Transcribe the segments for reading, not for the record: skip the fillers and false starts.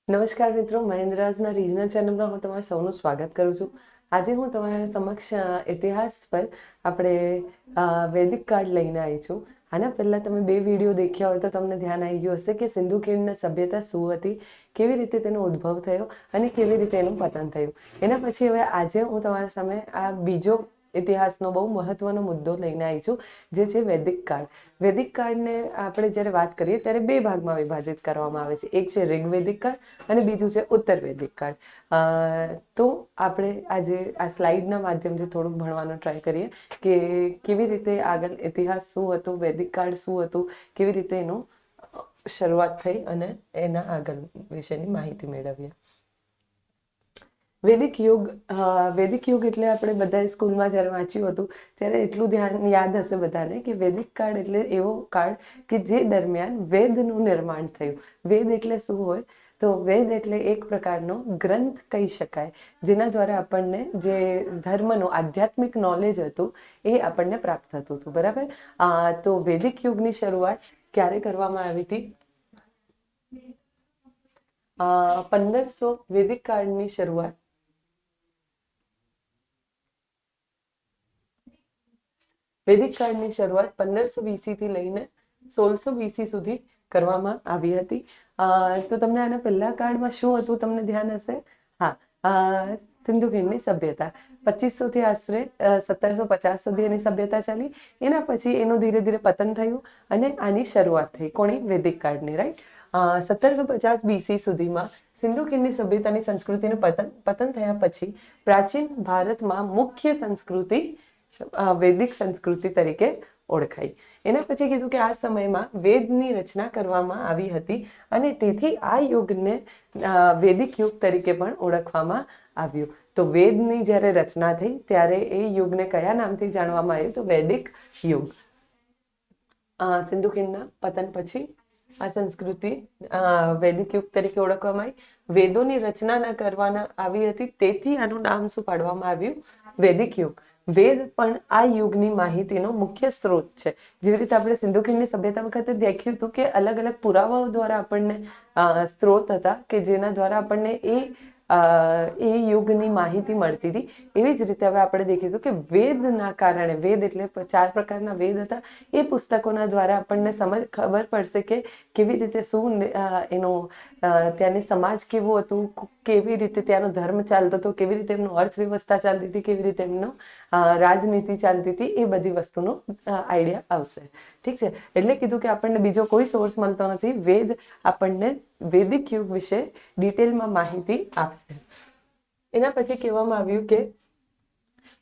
નમસ્કાર મિત્રો, મહેન્દ્રાઝના રિજનલ ચેનલમાં હું તમારું સૌનું સ્વાગત કરું છું. આજે હું તમારા સમક્ષ ઇતિહાસ પર આપણે વૈદિક કાળ લઈને આવી છું. આના પહેલાં તમે 2 વિડીયો દેખ્યા હોય તો તમને ધ્યાન આવી ગયું હશે કે સિંધુ ખીણની સભ્યતા શું હતી, કેવી રીતે તેનો ઉદ્ભવ થયો અને કેવી રીતે એનું પતન થયું. એના પછી હવે આજે હું તમારા સામે આ બીજો ઇતિહાસનો બહુ મહત્વનો મુદ્દો લઈને આવી છું, જે છે વૈદિક કાળ. વૈદિક કાળને આપણે જ્યારે વાત કરીએ ત્યારે 2 ભાગમાં વિભાજિત કરવામાં આવે છે. એક છે ઋગ્વૈદિક કાળ અને બીજું છે ઉત્તર વૈદિક કાળ. તો આપણે આજે આ સ્લાઇડના માધ્યમથી થોડુંક ભણવાનો ટ્રાય કરીએ કે કેવી રીતે આગળ ઇતિહાસ શું હતું, વૈદિક કાળ શું હતું, કેવી રીતે એનું શરૂઆત થઈ અને એના આગળ વિશેની માહિતી મેળવીએ. વૈદિક યુગ એટલે આપણે બધા સ્કૂલમાં જ્યારે વાંચ્યું હતું ત્યારે એટલું યાદ હશે બધાને કે વૈદિક કાળ એટલે એવો કાળ કે જે દરમિયાન વેદનું નિર્માણ થયું. વેદ એટલે શું હોય? તો વેદ એટલે એક પ્રકારનો ગ્રંથ કહી શકાય, જેના દ્વારા આપણને જે ધર્મનું આધ્યાત્મિક નોલેજ હતું એ આપણને પ્રાપ્ત થતું હતું. બરાબર? તો વૈદિક યુગની શરૂઆત ક્યારે કરવામાં આવી હતી? 1500 વૈદિક કાળની શરૂઆત વૈદિક કાળની શરૂઆત 1500 BC થી લઈને 1600 BC સુધી કરવામાં આવી હતી. તો તમને આના પહેલા કાળમાં શું હતું તમને ધ્યાન હશે? સિંધુ ખીણની સભ્યતા 2500 થી આશરે 1750 સુધી એની સભ્યતા ચાલી. એના પછી એનું ધીરે ધીરે પતન થયું અને આની શરૂઆત થઈ. કોની? વૈદિક કાળની. રાઈટ? 1750 BC સુધીમાં સિંધુ ખીણની સભ્યતાની સંસ્કૃતિનું પતન થયા પછી પ્રાચીન ભારતમાં મુખ્ય સંસ્કૃતિ વૈદિક સંસ્કૃતિ તરીકે ઓળખાઈ. એના પછી કીધું કે આ સમયમાં વેદની રચના કરવામાં આવી હતી અને તેથી આ યુગને વૈદિક યુગ તરીકે પણ ઓળખવામાં આવ્યું. તો વેદની જ્યારે રચના થઈ ત્યારે એ યુગને કયા નામથી જાણવામાં આવ્યું? તો વૈદિક યુગ. સિંધુ ખીણના પતન પછી આ સંસ્કૃતિ વૈદિક યુગ તરીકે ઓળખવામાં આવી. વેદોની રચના ન કરવામાં આવી હતી, તેથી આનું નામ શું પાડવામાં આવ્યું? વૈદિક યુગ. વેદ પણ આ યુગની માહિતીનો મુખ્ય સ્ત્રોત છે. જેવી રીતે આપણે સિંધુ ખીણની સભ્યતા વખતે દેખ્યું હતું કે અલગ અલગ પુરાવાઓ દ્વારા આપણને સ્ત્રોત હતા કે જેના દ્વારા આપણને એ યુગની માહિતી મળતી હતી. એવી જ રીતે હવે આપણે દેખીશું કે વેદના કારણે, વેદ એટલે 4 પ્રકારના વેદ હતા, એ પુસ્તકોના દ્વારા આપણને ખબર પડશે કે કેવી રીતે શું એનું ત્યાંની સમાજ કેવું હતું, કેવી રીતે ત્યાંનો ધર્મ ચાલતો હતો, કેવી રીતે એમનું અર્થવ્યવસ્થા ચાલતી હતી, કેવી રીતે એમનું રાજનીતિ ચાલતી હતી, એ બધી વસ્તુનો આઈડિયા આવશે. ઠીક છે? એટલે કીધું કે આપણને બીજો કોઈ સોર્સ મળતો નથી. વેદ આપણને વૈદિક યુગ વિશે ડિટેલમાં માહિતી આપશે. એના પછી કહેવામાં આવ્યું કે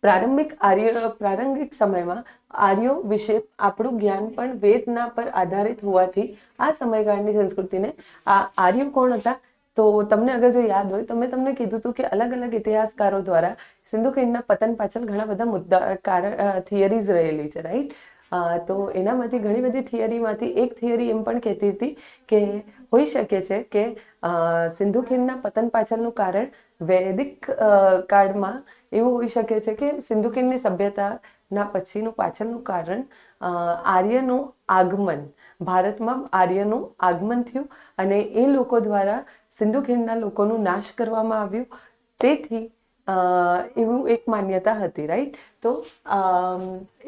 પ્રારંભિક સમયમાં આર્યો વિશે આપણું જ્ઞાન પણ વેદના પર આધારિત હોવાથી આ સમયગાળની સંસ્કૃતિને આર્યો કોણ હતા? તો તમને અગર જો યાદ હોય તો મેં તમને કીધું હતું કે અલગ અલગ ઇતિહાસકારો દ્વારા સિંધુ ખીણના પતન પાછળ ઘણા બધા થિયરીઝ રહેલી છે. રાઈટ? તો એનામાંથી ઘણી બધી થિયરીમાંથી એક થિયરી એમ પણ કહેતી હતી કે હોઈ શકે છે કે સિંધુ ખીણના પતન પાછળનું કારણ વૈદિક કાળમાં એવું હોઈ શકે છે કે સિંધુ ખીણની સભ્યતાના પછીનું પાછળનું કારણ આર્યનું આગમન, ભારતમાં આર્યનું આગમન થયું અને એ લોકો દ્વારા સિંધુ ખીણના લોકોનું નાશ કરવામાં આવ્યું. તેથી એવું એક માન્યતા હતી. રાઈટ? તો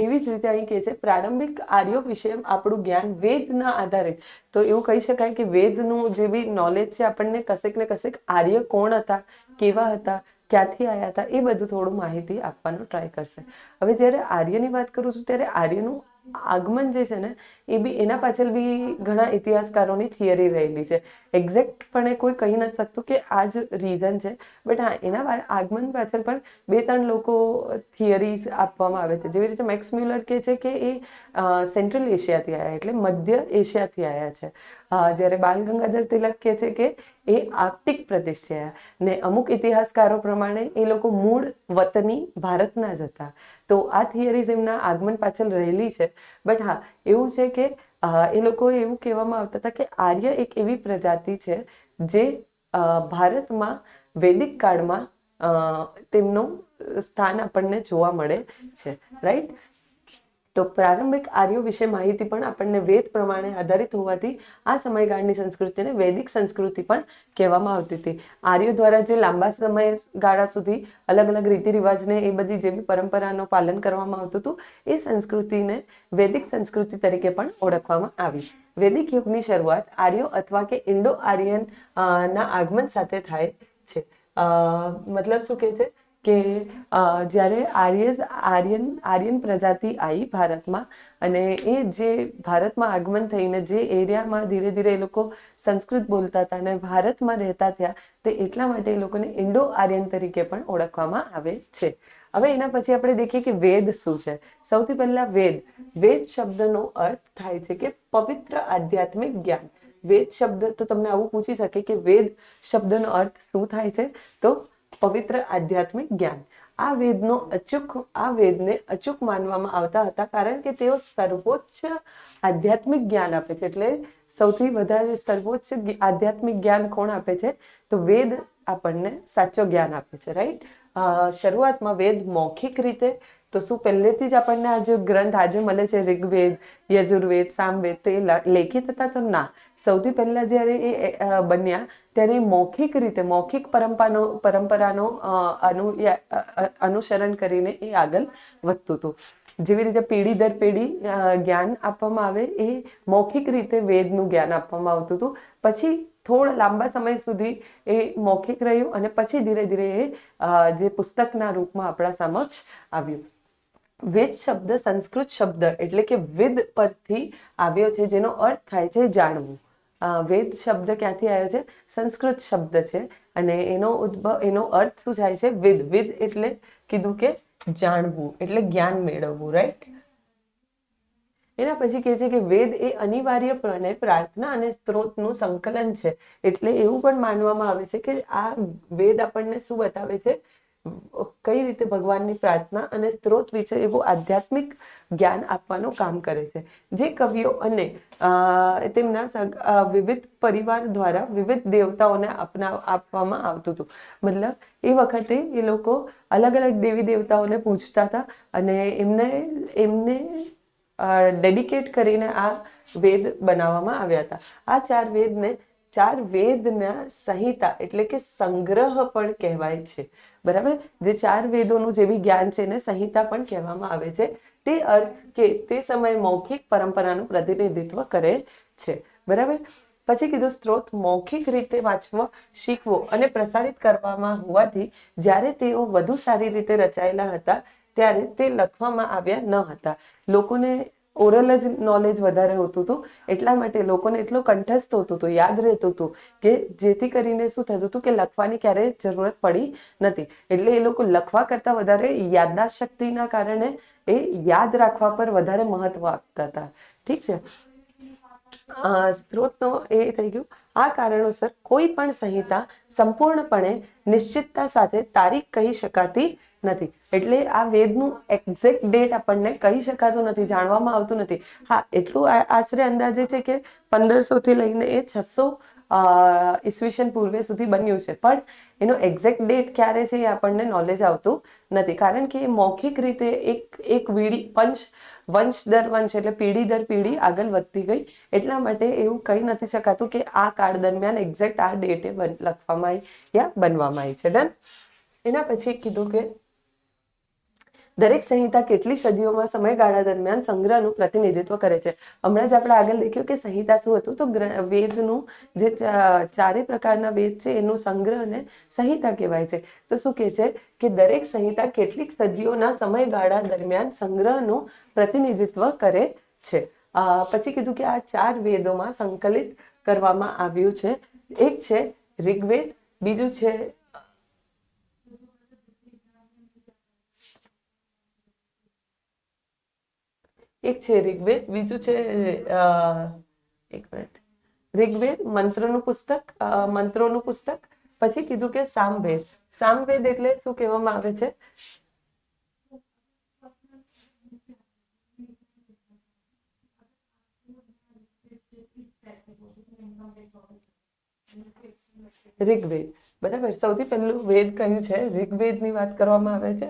એવી જ રીતે અહીં કહે છે પ્રારંભિક આર્યો વિશે આપણું જ્ઞાન વેદના આધારિત. તો એવું કહી શકાય કે વેદનું જે બી નોલેજ છે આપણને કશેક ને કશેક આર્ય કોણ હતા, કેવા હતા, ક્યાંથી આવ્યા હતા, એ બધું થોડું માહિતી આપવાનો ટ્રાય કરશે. હવે જ્યારે આર્યની વાત કરું છું ત્યારે આર્યનું આગમન જે છે ને એ બી એના પાછળ બી ઘણા ઇતિહાસકારોની થિયરી રહેલી છે. એક્ઝેક્ટપણે કોઈ કહી નથી શકતું કે આ જ રીઝન છે, બટ હા એના આગમન પાછળ પણ 2-3 લોકો થિયરીઝ આપવામાં આવે છે. જેવી રીતે મેક્સ મ્યુલર કહે છે કે એ સેન્ટ્રલ એશિયાથી આવ્યા, એટલે મધ્ય એશિયાથી આવ્યા છે. જ્યારે બાલ ગંગાધર તિલક કહે છે કે એ આર્કટિક પ્રદેશથી આવ્યા ને અમુક ઇતિહાસકારો પ્રમાણે એ લોકો મૂળ વતની ભારતના જ હતા. તો આ થિયરીઝ એમના આગમન પાછળ રહેલી છે. બટ હા એવું છે કે એ લોકો એવું કહેવામાં આવતા હતા કે આર્ય એક એવી પ્રજાતિ છે જે ભારતમાં વૈદિક કાળમાં તેમનું સ્થાન આપણને જોવા મળે છે. રાઈટ? તો પ્રારંભિક આર્યો વિશે માહિતી પણ આપણને વેદ પ્રમાણે આધારિત હોવાથી આ સમયગાળાની સંસ્કૃતિને વૈદિક સંસ્કૃતિ પણ કહેવામાં આવતી હતી. આર્યો દ્વારા જે લાંબા સમયગાળા સુધી અલગ અલગ રીતિ રિવાજને એ બધી જે બી પરંપરાનું પાલન કરવામાં આવતું હતું એ સંસ્કૃતિને વૈદિક સંસ્કૃતિ તરીકે પણ ઓળખવામાં આવી. વૈદિક યુગની શરૂઆત આર્યો અથવા કે ઇન્ડો આર્યન ના આગમન સાથે થાય છે. મતલબ શું કહે છે કે જ્યારે આર્યન પ્રજાતિ આવી ભારતમાં અને એ જે ભારતમાં આગમન થઈને જે એરિયામાં ધીરે ધીરે એ લોકો સંસ્કૃત બોલતા હતા અને ભારતમાં રહેતા થયા તો એટલા માટે એ લોકોને ઇન્ડો આર્યન તરીકે પણ ઓળખવામાં આવે છે. હવે એના પછી આપણે દેખીએ કે વેદ શું છે. સૌથી પહેલા વેદ શબ્દનો અર્થ થાય છે કે પવિત્ર આધ્યાત્મિક જ્ઞાન. વેદ શબ્દ તો તમને આવું પૂછી શકે કે વેદ શબ્દનો અર્થ શું થાય છે, તો પવિત્ર આધ્યાત્મિક જ્ઞાન. આ વેદને અચૂક માનવામાં આવતા હતા કારણ કે તેઓ સર્વોચ્ચ આધ્યાત્મિક જ્ઞાન આપે છે. એટલે સૌથી વધારે સર્વોચ્ચ આધ્યાત્મિક જ્ઞાન કોણ આપે છે, તો વેદ આપણને સાચો જ્ઞાન આપે છે. રાઈટ. શરૂઆતમાં વેદ મૌખિક રીતે, તો શું પહેલેથી જ આપણને આ જે ગ્રંથ આજે મળે છે ઋગ્વેદ, યજુર્વેદ, સામવેદ, તો એ લેખિત હતા તો ના. સૌથી પહેલા જ્યારે એ બન્યા ત્યારે મૌખિક રીતે મૌખિક પરંપરાનો અનુસરણ કરીને એ આગળ વધતું હતું. જેવી રીતે પેઢી દર પેઢી જ્ઞાન આપવામાં આવે એ મૌખિક રીતે વેદનું જ્ઞાન આપવામાં આવતું હતું. પછી થોડા લાંબા સમય સુધી એ મૌખિક રહ્યું અને પછી ધીરે ધીરે એ જે પુસ્તકના રૂપમાં આપણા સમક્ષ આવ્યું. વેદ શબ્દ સંસ્કૃત શબ્દ એટલે કે વિદ પરથી આવ્યો છે, જેનો અર્થ થાય છે જાણવું. વેદ શબ્દ ક્યાંથી આવ્યો છે, સંસ્કૃત શબ્દ છે અને એનો અર્થ શું થાય છે, વિદ એટલે કીધું કે જાણવું એટલે જ્ઞાન મેળવવું. રાઈટ. એના પછી કહે છે કે વેદ એ અનિવાર્યપણે પ્રાર્થના અને સ્ત્રોતનું સંકલન છે. એટલે એવું પણ માનવામાં આવે છે કે આ વેદ આપણને શું બતાવે છે, કઈ રીતે ભગવાનની પ્રાર્થના અને સ્ત્રોત વિશે એવું આધ્યાત્મિક જ્ઞાન આપવાનું કામ કરે છે. જે કવિઓ અને તેમના વિવિધ પરિવાર દ્વારા વિવિધ દેવતાઓને આપવામાં આવતું હતું. મતલબ એ વખતે એ લોકો અલગ અલગ દેવી દેવતાઓને પૂજતા હતા અને એમને ડેડિકેટ કરીને આ વેદ બનાવવામાં આવ્યા હતા. આ ચાર વેદના સંહિતા એટલે કે સંગ્રહ પણ કહેવાય છે. બરાબર. જે ચાર વેદોનું જે બી જ્ઞાન છે એને સંહિતા પણ કહેવામાં આવે છે. તે અર્થ કે તે સમયે મૌખિક પરંપરાનું પ્રતિનિધિત્વ કરે છે. બરાબર. પછી કીધું સ્ત્રોત મૌખિક રીતે વાંચવો, શીખવો અને પ્રસારિત કરવામાં હોવાથી જ્યારે તેઓ વધુ સારી રીતે રચાયેલા હતા ત્યારે તે લખવામાં આવ્યા ન હતા. લોકોને ઓરલ જ નોલેજ વધારે હોતું હતું એટલા માટે લોકોને એટલું કંઠસ્થ હોતું હતું, યાદ રહેતું હતું કે જેથી કરીને શું થતું હતું કે લખવાની ક્યારેય જરૂરત પડી નથી. એટલે એ લોકો લખવા કરતાં વધારે યાદદાસ્ત શક્તિના કારણે એ યાદ રાખવા પર વધારે મહત્વ આપતા હતા. ઠીક છે. સ્ત્રોતનો એ થઈ ગયું. આ કારણોસર કોઈ પણ સંહિતા સંપૂર્ણપણે નિશ્ચિતતા સાથે તારીખ કહી શકાતી નથી. એટલે આ વેદનું એક્ઝેક્ટ ડેટ આપણને કહી શકાતું નથી, જાણવામાં આવતું નથી. હા, એટલું આશરે અંદાજે છે કે 1500 થી લઈને એ 600 ઈસવીસન પૂર્વે સુધી બન્યું છે. પણ એનો એક્ઝેક્ટ ડેટ ક્યારે છે એ આપણને નોલેજ આવતું નથી કારણ કે મૌખિક રીતે એક વંશ દર વંશ એટલે પેઢી દર પેઢી આગળ વધતી ગઈ. એટલા માટે એવું કહી નથી શકાતું કે આ કાળ દરમિયાન એક્ઝેક્ટ આ ડેટે લખવામાં આવી યા બનવામાં આવી છે. ડન. એના પછી કીધું કે દરેક સંહિતા કેટલી સદીઓમાં સમયગાળા દરમિયાન સંગ્રહનું પ્રતિનિધિત્વ કરે છે. હમણાં જ આપણે આગળ દેખ્યું કે સંહિતા શું હતું, તો વેદનું જે ચારે પ્રકારના વેદ છે એનું સંગ્રહને સંહિતા કહેવાય છે. તો શું કહે છે કે દરેક સંહિતા કેટલીક સદીઓના સમયગાળા દરમિયાન સંગ્રહનું પ્રતિનિધિત્વ કરે છે. પછી કીધું કે આ 4 વેદોમાં સંકલિત કરવામાં આવ્યું છે. એક છે ઋગ્વેદ, બીજું છે ઋગ્વેદ, બીજું છે એક મિનિટ, ઋગ્વેદ મંત્રોનું પુસ્તક. પછી કીધું કે સામવેદ. સામવેદ એટલે શું કહેવામાં આવે છે, ઋગ્વેદ. બરાબર. સૌથી પહેલું વેદ કયું છે, ઋગ્વેદની વાત કરવામાં આવે છે.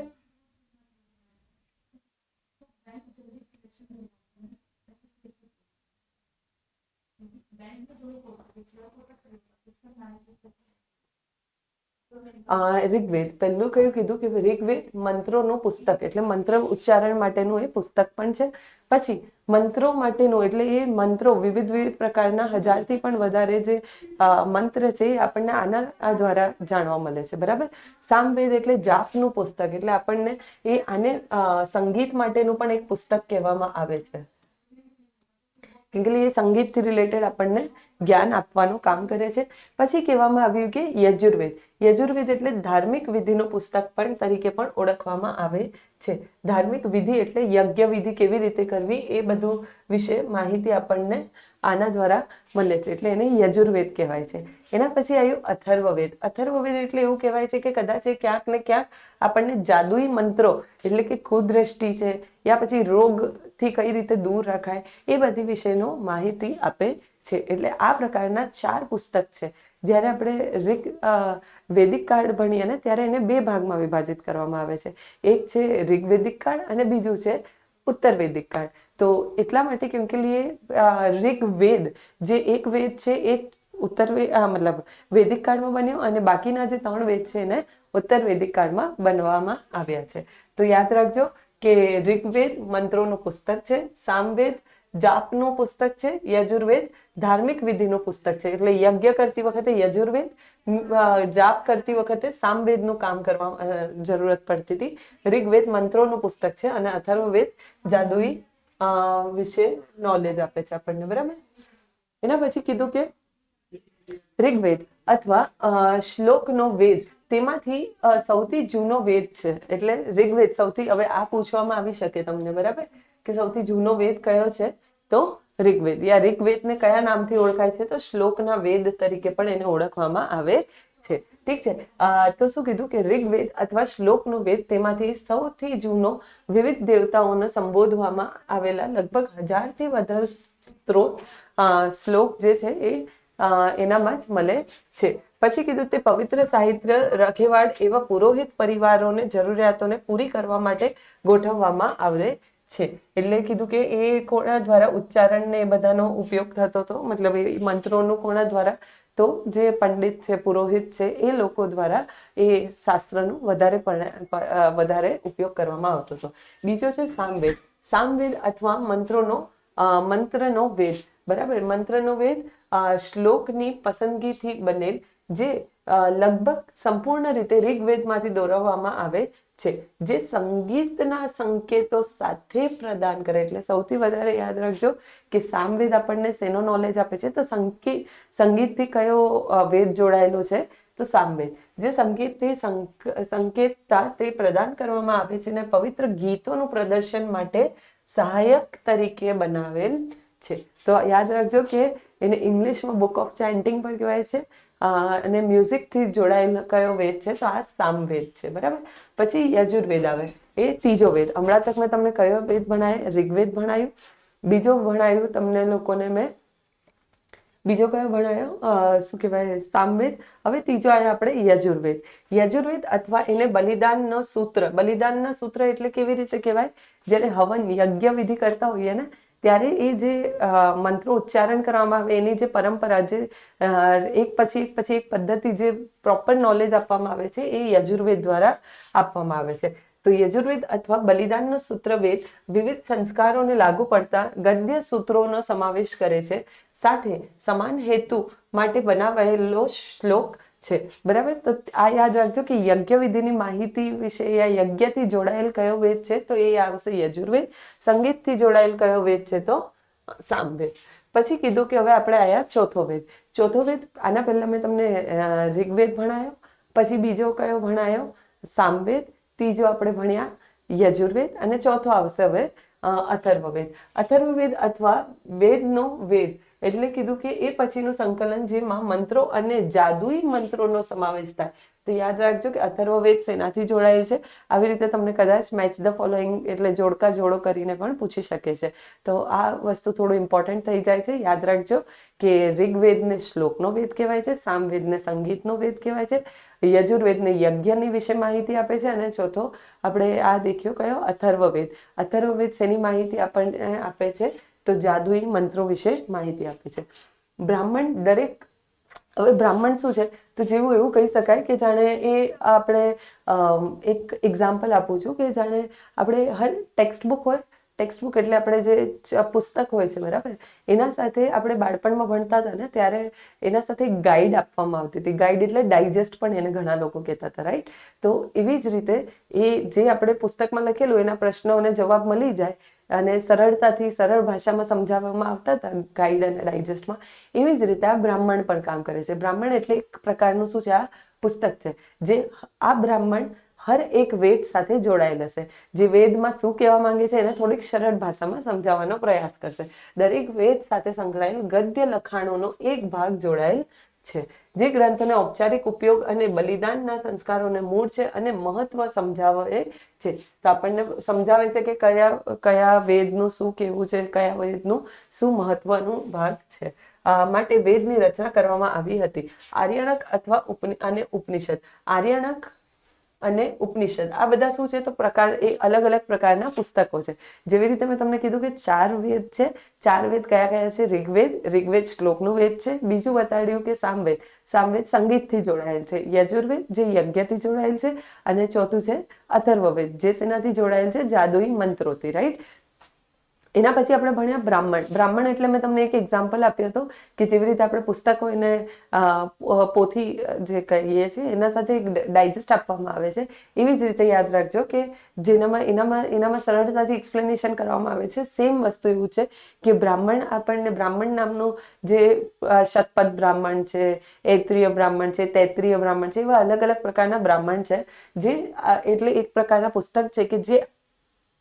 ઋગ્વેદ પહેલું કયું કીધું કે ઋગ્વેદ મંત્રોનું પુસ્તક એટલે મંત્ર ઉચ્ચારણ માટેનું એ પુસ્તક પણ છે. પછી મંત્રો માટેનું એટલે એ મંત્રો વિવિધ વિવિધ પ્રકારના 1000થી પણ વધારે જે મંત્ર છે એ આપણને આના દ્વારા જાણવા મળે છે. બરાબર. સામવેદ એટલે જાપનું પુસ્તક એટલે આપણને આને સંગીત માટેનું પણ એક પુસ્તક કહેવામાં આવે છે. કેમ કે એ સંગીતથી રિલેટેડ આપણને જ્ઞાન આપવાનું કામ કરે છે. પછી કહેવામાં આવ્યું કે યજુર્વેદ. યજુર્વેદ એટલે ધાર્મિક વિધિનું પુસ્તક પણ તરીકે પણ ઓળખવામાં આવે છે. ધાર્મિક વિધિ એટલે યજ્ઞ વિધિ કેવી રીતે કરવી એ બધું વિશે માહિતી આપણને આના દ્વારા મળે છે એટલે એને યજુર્વેદ કહેવાય છે. એના પછી આવ્યું અથર્વવેદ. અથર્વવેદ એટલે એવું કહેવાય છે કે કદાચ એ ક્યાંક ને ક્યાંક આપણને જાદુઈ મંત્રો એટલે કે કુદ્રષ્ટિ છે યા પછી રોગથી કઈ રીતે દૂર રખાય એ બધી વિશેનો માહિતી આપે છે. એટલે આ પ્રકારના 4 પુસ્તક છે. જ્યારે આપણે વૈદિક કાળ ભણીએ ને ત્યારે એને 2 ભાગમાં વિભાજિત કરવામાં આવે છે. એક છે ઋગ્વેદિક કાળ અને બીજું છે ઉત્તર વૈદિક કાળ. તો એટલા માટે કેમ કે ઋગ્વેદ જે એક વેદ છે એ મતલબ વૈદિક કાળમાં બન્યો અને બાકીના જે 3 વેદ છે એને ઉત્તર વૈદિક કાળમાં બનવામાં આવ્યા છે. તો યાદ રાખજો કે ઋગ્વેદ મંત્રોનું પુસ્તક છે, સામવેદ જાપનું પુસ્તક છે, યજુર્વેદ ધાર્મિક વિધિનું પુસ્તક છે એટલે યજ્ઞ કરતી વખતે યજુર્વેદ, જાપ કરતી વખતે સામવેદનું કામ કરવા જરૂરત પડતી હતી. ઋગ્વેદ મંત્રોનું પુસ્તક છે અને અથર્વવેદ જાદુઈ વિશે નોલેજ આપે છે આપણને. બરાબર. એના પછી કીધું કે ઋગ્વેદ અથવા શ્લોકનો વેદ તેમાંથી સૌથી જૂનો વેદ છે એટલે ઋગ્વેદ સૌથી. હવે આ પૂછવામાં આવી શકે તમને. બરાબર કે સૌથી જૂનો વેદ કયો છે તો ઋગ્વેદ. યા ઋગ્વેદને કયા નામથી ઓળખાય છે તો શ્લોકના વેદ તરીકે પણ એને ઓળખવામાં આવે છે. ઠીક છે. તો શું કીધું કે ઋગ્વેદ અથવા શ્લોકનો વેદ તેમાંથી સૌથી જૂનો વિવિધ દેવતાઓને સંબોધવામાં આવેલા લગભગ 1000થી વધુ શ્લોક જે છે એ એનામાં જ મળે છે. પછી કીધું તે પવિત્ર સાહિત્ય રખેવાળ એવા પુરોહિત પરિવારોને જરૂરિયાતોને પૂરી કરવા માટે ગોઠવવામાં આવે છે. એટલે કીધું કે એ કોના દ્વારા ઉચ્ચારણ ને એ બધાનો ઉપયોગ થતો હતો મતલબ એ મંત્રોનું કોના દ્વારા તો જે પંડિત છે પુરોહિત છે એ લોકો દ્વારા એ શાસ્ત્રનું વધારે ઉપયોગ કરવામાં આવતો હતો. બીજો છે સામવેદ. સામવેદ અથવા મંત્રનો વેદ. બરાબર. મંત્રનો વેદ શ્લોકની પસંદગીથી બનેલ જે લગભગ સંપૂર્ણ રીતે ઋગ્વેદમાંથી દોરવવામાં આવે છે જે સંગીતના સંકેતો સાથે પ્રદાન કરે. એટલે સૌથી વધારે યાદ રાખજો કે સામવેદ આપણને શેનો નોલેજ આપે છે તો સંગીતથી કયો વેદ જોડાયેલો છે તો સામવેદ. જે સંગીતથી સંકેતતા તે પ્રદાન કરવામાં આવે છે અને પવિત્ર ગીતોનું પ્રદર્શન માટે સહાયક તરીકે બનાવેલ છે. તો યાદ રાખજો કે એને ઇંગ્લિશમાં બુક ઓફ ચાન્ટિંગ પણ કહેવાય છે અને મ્યુઝિકથી જોડાયેલો કયો વેદ છે તો આ સામવેદ છે. બરાબર. પછી યજુર્વેદ આવે. એ ત્રીજો વેદ. હમણાં તક મેં તમને કયો વેદ ભણાય? ઋગ્વેદ ભણાયું. બીજો ભણાયું તમને લોકોને મેં બીજો કયો ભણાયો શું કહેવાય સામવેદ. હવે ત્રીજો આવ્યો આપણે યજુર્વેદ. યજુર્વેદ અથવા એને બલિદાનનો સૂત્ર. બલિદાનના સૂત્ર એટલે કેવી રીતે કહેવાય જ્યારે હવન યજ્ઞ વિધિ કરતા હોઈએ ને ત્યારે એ જે મંત્રો ઉચ્ચારણ કરવામાં આવે એની જે પરંપરા જે એક પછી એક પદ્ધતિ જે પ્રોપર નોલેજ આપવામાં આવે છે એ યજુર્વેદ દ્વારા આપવામાં આવે છે. તો યજુર્વેદ અથવા બલિદાનનો સૂત્ર વેદ વિવિધ સંસ્કારોને લાગુ પડતા ગદ્ય સૂત્રોનો સમાવેશ કરે છે. સાથે સમાન હેતુ માટે બનાવાયેલો શ્લોક છે. બરાબર. તો આ યાદ રાખજો કે યજ્ઞ વિધિની માહિતી વિશે યા યજ્ઞથી જોડાયેલ કયો વેદ છે તો એ આવશે યજુર્વેદ. સંગીતથી જોડાયેલ કયો વેદ છે તો સામવેદ. પછી કીધું કે હવે આપણે આવ્યા ચોથો વેદ. ચોથો વેદ આના પહેલા મેં તમને ઋગ્વેદ ભણાયો. પછી બીજો કયો ભણાયો સામવેદ. ત્રીજો આપણે ભણ્યા યજુર્વેદ અને ચોથો આવશે હવે અથર્વવેદ. અથર્વવેદ અથવા વેદનો વેદ એટલે કીધું કે એ પછીનું સંકલન જેમાં મંત્રો અને જાદુઈ મંત્રોનો સમાવેશ થાય. તો યાદ રાખજો કે અથર્વવેદ શેનાથી જોડાયેલ છે. આવી રીતે તમને કદાચ મેચ ધ ફોલોઈંગ એટલે જોડકા જોડો કરીને પણ પૂછી શકે છે. તો આ વસ્તુ થોડું ઇમ્પોર્ટન્ટ થઈ જાય છે. યાદ રાખજો કે ઋગ્વેદને શ્લોકનો વેદ કહેવાય છે, સામવેદને સંગીતનો વેદ કહેવાય છે, યજુર્વેદને યજ્ઞની વિશે માહિતી આપે છે અને ચોથો આપણે આ દેખ્યો કયો અથર્વવેદ. અથર્વવેદ શેની માહિતી આપણને આપે છે તો જાદુઈ મંત્રો વિશે માહિતી આપે છે. બ્રાહ્મણ દરેક હવે બ્રાહ્મણ શું છે, તો જેવું એવું કહી શકાય કે જાણે એ આપણે એક એક્ઝામ્પલ આપું છું કે જાણે આપણે હર ટેક્સ્ટબુક હોય, ટેક્સ્ટબુક એટલે આપણે જે પુસ્તક હોય છે, બરાબર, એના સાથે આપણે બાળપણમાં ભણતા હતા ને ત્યારે એના સાથે ગાઈડ આપવામાં આવતી હતી. ગાઈડ એટલે ડાયજેસ્ટ પણ એને ઘણા લોકો કહેતા હતા, રાઈટ? તો એવી જ રીતે એ જે આપણે પુસ્તકમાં લખેલું એના પ્રશ્નોને જવાબ મળી જાય અને સરળતાથી સરળ ભાષામાં સમજાવવામાં આવતા હતા ગાઈડ અને ડાયજેસ્ટમાં. એવી જ રીતે આ બ્રાહ્મણ પણ કામ કરે છે. બ્રાહ્મણ એટલે એક પ્રકારનું શું છે, આ પુસ્તક છે જે આ બ્રાહ્મણ હર એક વેદ સાથે જોડાયેલ હશે. જે વેદમાં શું કહેવા માંગે છે એને થોડીક સરળ ભાષામાં સમજાવવાનો પ્રયાસ કરશે. દરેક વેદ સાથે સંકળાયેલ ગદ્ય લખાણોનો એક ભાગ જોડાયેલ છે. જે ગ્રંથોને ઔપચારિક ઉપયોગ અને બલિદાનના સંસ્કારોને મૂળ છે અને મહત્વ સમજાવે છે. તો આપણને સમજાવે છે કે કયા વેદનું શું કહેવું છે, કયા વેદનું શું મહત્વનું ભાગ છે. માટે વેદની રચના કરવામાં આવી હતી. આર્યણક અથવા ઉપનિષદ. આર્યણક અને ઉપનિષદ આ બધા શું છે, તો એ અલગ અલગ પ્રકારના પુસ્તકો છે. જેવી રીતે મેં તમને કીધું કે 4 વેદ છે. 4 વેદ કયા કયા છે? ઋગ્વેદ શ્લોકનું વેદ છે. બીજું બતાડ્યું કે સામવેદ સંગીતથી જોડાયેલ છે. યજુર્વેદ જે યજ્ઞથી જોડાયેલ છે. અને ચોથું છે અથર્વવેદ જે શેનાથી જોડાયેલ છે? જાદુઈ મંત્રોથી, રાઈટ? એના પછી આપણે ભણ્યા બ્રાહ્મણ એટલે મેં તમને એક એક્ઝામ્પલ આપ્યો હતો કે જેવી રીતે આપણે પુસ્તકો એને પોથી જે કહીએ છીએ એના સાથે એક ડાયજેસ્ટ આપવામાં આવે છે. એવી જ રીતે યાદ રાખજો કે એનામાં સરળતાથી એક્સપ્લેનેશન કરવામાં આવે છે. સેમ વસ્તુ એવું છે કે આપણને બ્રાહ્મણ નામનું જે શતપથ બ્રાહ્મણ છે, ઐત્રીય બ્રાહ્મણ છે, તૈત્રીય બ્રાહ્મણ છે, એવા અલગ અલગ પ્રકારના બ્રાહ્મણ છે. જે એટલે એક પ્રકારના પુસ્તક છે કે જે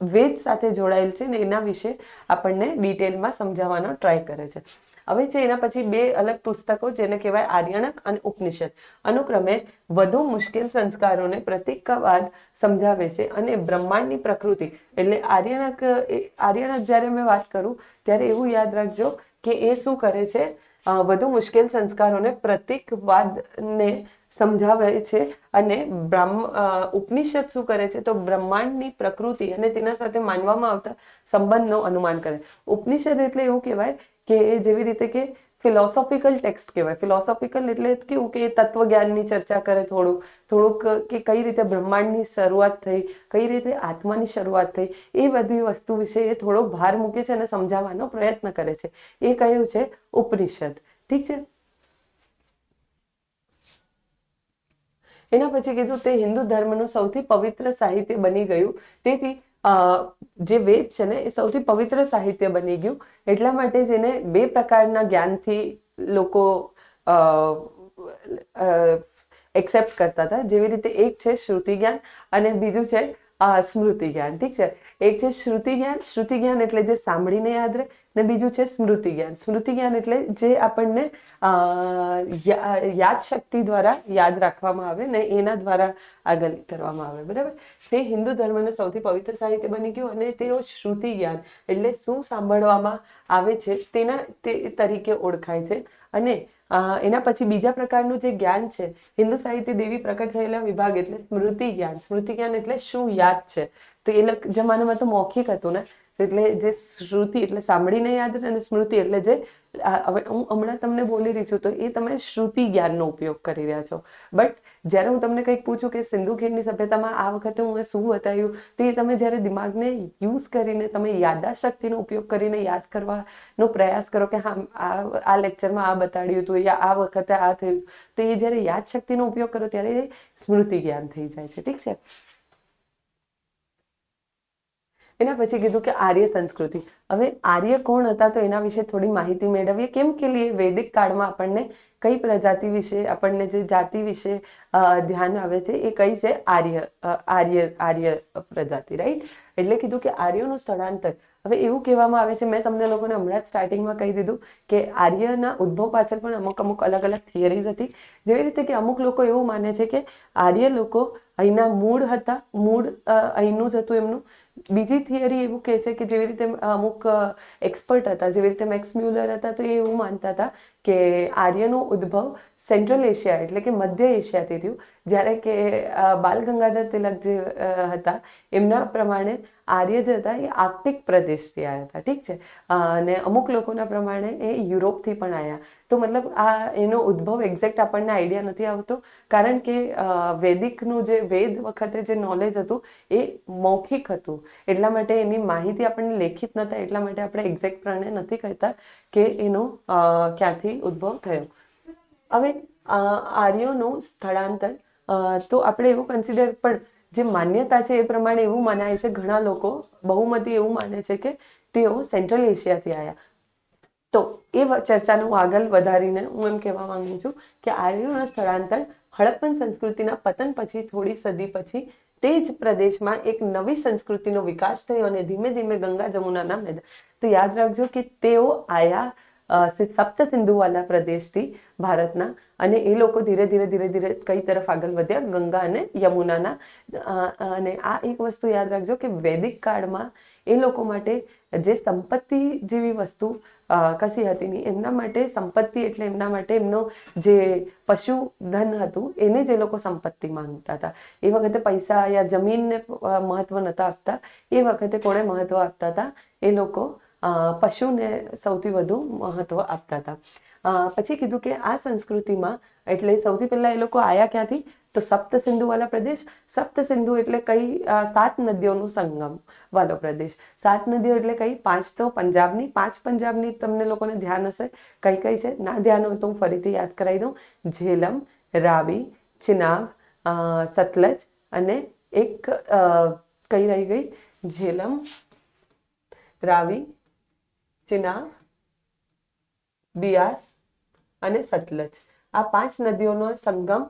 વેદ સાથે જોડાયેલ છે ને એના વિશે આપણને ડિટેલમાં સમજાવવાનો ટ્રાય કરે છે. હવે છે એના પછી 2 અલગ પુસ્તકો જેને કહેવાય આર્યણક અને ઉપનિષદ. અનુક્રમે વધુ મુશ્કેલ સંસ્કારોને પ્રતીકવાદ સમજાવે છે અને બ્રહ્માંડની પ્રકૃતિ એટલે આર્યણક જ્યારે મેં વાત કરું ત્યારે એવું યાદ રાખજો કે એ શું કરે છે, વધુ મુશ્કેલ સંસ્કારોને પ્રતીકવાદને સમજાવે છે અને ઉપનિષદ શું કરે છે, તો બ્રહ્માંડની પ્રકૃતિ અને તેના સાથે માનવામાં આવતા સંબંધનું અનુમાન કરે. ઉપનિષદ એટલે એવું કહેવાય કે જેવી રીતે કે ફિલોસોફિકલ ટેક્સ્ટ કહેવાય. ફિલોસોફિકલ એટલે કેવું કે તત્વજ્ઞાનની ચર્ચા કરે થોડુંક કે કઈ રીતે બ્રહ્માંડની શરૂઆત થઈ, કઈ રીતે આત્માની શરૂઆત થઈ, એ બધી વસ્તુ વિશે એ થોડો ભાર મૂકે છે અને સમજાવવાનો પ્રયત્ન કરે છે. એ કયું છે? ઉપનિષદ. ઠીક છે. એના પછી કીધું તે હિન્દુ ધર્મનું સૌથી પવિત્ર સાહિત્ય બની ગયું. તેથી જે વેદ છે ને એ સૌથી પવિત્ર સાહિત્ય બની ગયું. એટલા માટે જ એને 2 પ્રકારના જ્ઞાનથી લોકો એક્સેપ્ટ કરતા હતા. જેવી રીતે એક છે શ્રુતિ જ્ઞાન અને બીજું છે સ્મૃતિ જ્ઞાન. ઠીક છે. એક છે શ્રુતિ જ્ઞાન એટલે જે સાંભળીને યાદ રહે, ને બીજું છે સ્મૃતિ જ્ઞાન. સ્મૃતિ જ્ઞાન એટલે જે આપણને યાદ શક્તિ દ્વારા યાદ રાખવામાં આવે ને એના દ્વારા આગળ કરવામાં આવે, બરાબર? તે હિન્દુ ધર્મનું સૌથી પવિત્ર સાહિત્ય બની ગયું અને તેઓ શ્રુતિ જ્ઞાન એટલે શું સાંભળવામાં આવે છે તે તરીકે ઓળખાય છે. અને એના પછી બીજા પ્રકારનું જે જ્ઞાન છે, હિન્દુ સાહિત્ય દેવી પ્રકટ થયેલા વિભાગ એટલે સ્મૃતિ જ્ઞાન. સ્મૃતિ જ્ઞાન એટલે શું યાદ છે, તો એ જમાનામાં તો મૌખિક હતું ને, એટલે જે શ્રુતિ એટલે સાંભળીને યાદ રહે અને સ્મૃતિ એટલે જે હવે હું હમણાં તમને બોલી રહી છું તો એ તમે શ્રુતિ જ્ઞાનનો ઉપયોગ કરી રહ્યા છો. બટ જ્યારે હું તમને કંઈક પૂછું કે સિંધુ ખીણની સભ્યતામાં આ વખતે હું શું બતાવ્યું, તો એ તમે જ્યારે દિમાગને યુઝ કરીને તમે યાદદાસ્ત શક્તિનો ઉપયોગ કરીને યાદ કરવાનો પ્રયાસ કરો કે હા આ લેક્ચરમાં આ બતાડ્યું હતું યા આ વખતે આ થયું, તો એ જ્યારે યાદ શક્તિનો ઉપયોગ કરો ત્યારે સ્મૃતિ જ્ઞાન થઈ જાય છે. ઠીક છે. એના પછી કીધું કે આર્ય સંસ્કૃતિ. હવે આર્ય કોણ હતા તો એના વિશે થોડી માહિતી મેળવીએ. કેમ કે વૈદિક કાળમાં આપણને કઈ પ્રજાતિ વિશે, આપણને જે જાતિ વિશે ધ્યાન આવે છે એ કઈ છે? આર્ય પ્રજાતિ, રાઈટ? એટલે કીધું કે આર્યોનું સ્થળાંતર. હવે એવું કહેવામાં આવે છે, મેં તમને લોકોને હમણાં જ સ્ટાર્ટિંગમાં કહી દીધું કે આર્યના ઉદ્ભવ પાછળ પણ અમુક અલગ અલગ થિયરીઝ હતી. જેવી રીતે કે અમુક લોકો એવું માને છે કે આર્ય લોકો અહીંના મૂળ હતા, મૂળ અહીંનું જ હતું એમનું. બીજી થિયરી એવું કહે છે કે જેવી રીતે અમુક એક્સપર્ટ હતા, જેવી રીતે મેક્સ મ્યુલર હતા, તો એ એવું માનતા હતા કે આર્યનો ઉદ્ભવ સેન્ટ્રલ એશિયા એટલે કે મધ્ય એશિયાથી થયું. જ્યારે કે બાલ ગંગાધર તિલક જે હતા એમના પ્રમાણે આર્ય જે હતા એ આર્કટિક પ્રદેશથી આવ્યા હતા. ઠીક છે. અને અમુક લોકોના પ્રમાણે એ યુરોપથી પણ આવ્યા. તો તો મતલબ આ એનો ઉદ્ભવ એક્ઝેક્ટ આપણને આઈડિયા નથી આવતો, કારણ કે વૈદિકનું જે વેદ વખતે જે નોલેજ હતું એ મૌખિક હતું, એટલા માટે એની માહિતી આપણને લેખિત નહોતા, એટલા માટે આપણે એક્ઝેક્ટ પ્રમાણે નથી કહેતા કે એનો ક્યાંથી ઉદ્ભવ થયો. હવે આર્યોનું સ્થળાંતર તો આપણે એવું કન્સિડર, પણ જે માન્યતા છે એ પ્રમાણે એવું મનાય છે, ઘણા લોકો બહુમતી એવું માને છે કે તેઓ સેન્ટ્રલ એશિયાથી આવ્યા. તો એ ચર્ચાનું આગળ વધારીને હું એમ કહેવા માંગુ છું કે આર્યોનું સ્થળાંતર હડપ્પન સંસ્કૃતિના પતન પછી થોડી સદી પછી તે જ પ્રદેશમાં એક નવી સંસ્કૃતિનો વિકાસ થયો અને ધીમે ધીમે ગંગા જમુનાના મેદાન. તો યાદ રાખજો કે તેઓ આયા સપ્ત સિંધુવાલા પ્રદેશથી ભારતના, અને એ લોકો ધીરે ધીરે ધીરે ધીરે કઈ તરફ આગળ વધ્યા, ગંગા અને યમુનાના. અને આ એક વસ્તુ યાદ રાખજો કે વૈદિક કાળમાં એ લોકો માટે જે સંપત્તિ જેવી વસ્તુ કશી હતી નહીં, એમના માટે સંપત્તિ એટલે એમના માટે એમનો જે પશુધન હતું એને જ એ લોકો સંપત્તિ માનતા હતા. એ વખતે પૈસા યા જમીનને મહત્વ નહોતા આપતા, એ વખતે કોણે મહત્વ આપતા હતા? એ લોકો પશુને સૌથી વધુ મહત્વ આપતા હતા. પછી કીધું કે આ સંસ્કૃતિમાં એટલે સૌથી પહેલા એ લોકો આયા ક્યાંથી? તો સપ્ત સિંધુ વાળા પ્રદેશ. સપ્ત સિંધુ એટલે કઈ? 7 નદીઓનું સંગમ વાળો પ્રદેશ. 7 નદીઓ એટલે કઈ? 5 તો પંજાબની, 5 પંજાબની તમને લોકોને ધ્યાન હશે. કઈ કઈ છે? ના ધ્યાન હોય તો હું ફરીથી યાદ કરાવી દઉં. ઝેલમ, રાવી, ચિનાબ, સતલજ, અને એક કઈ રહી ગઈ? ઝેલમ, રાવી, ચિનાબ, બિયાસ અને સતલજ. આ 5 નદીઓનો સંગમ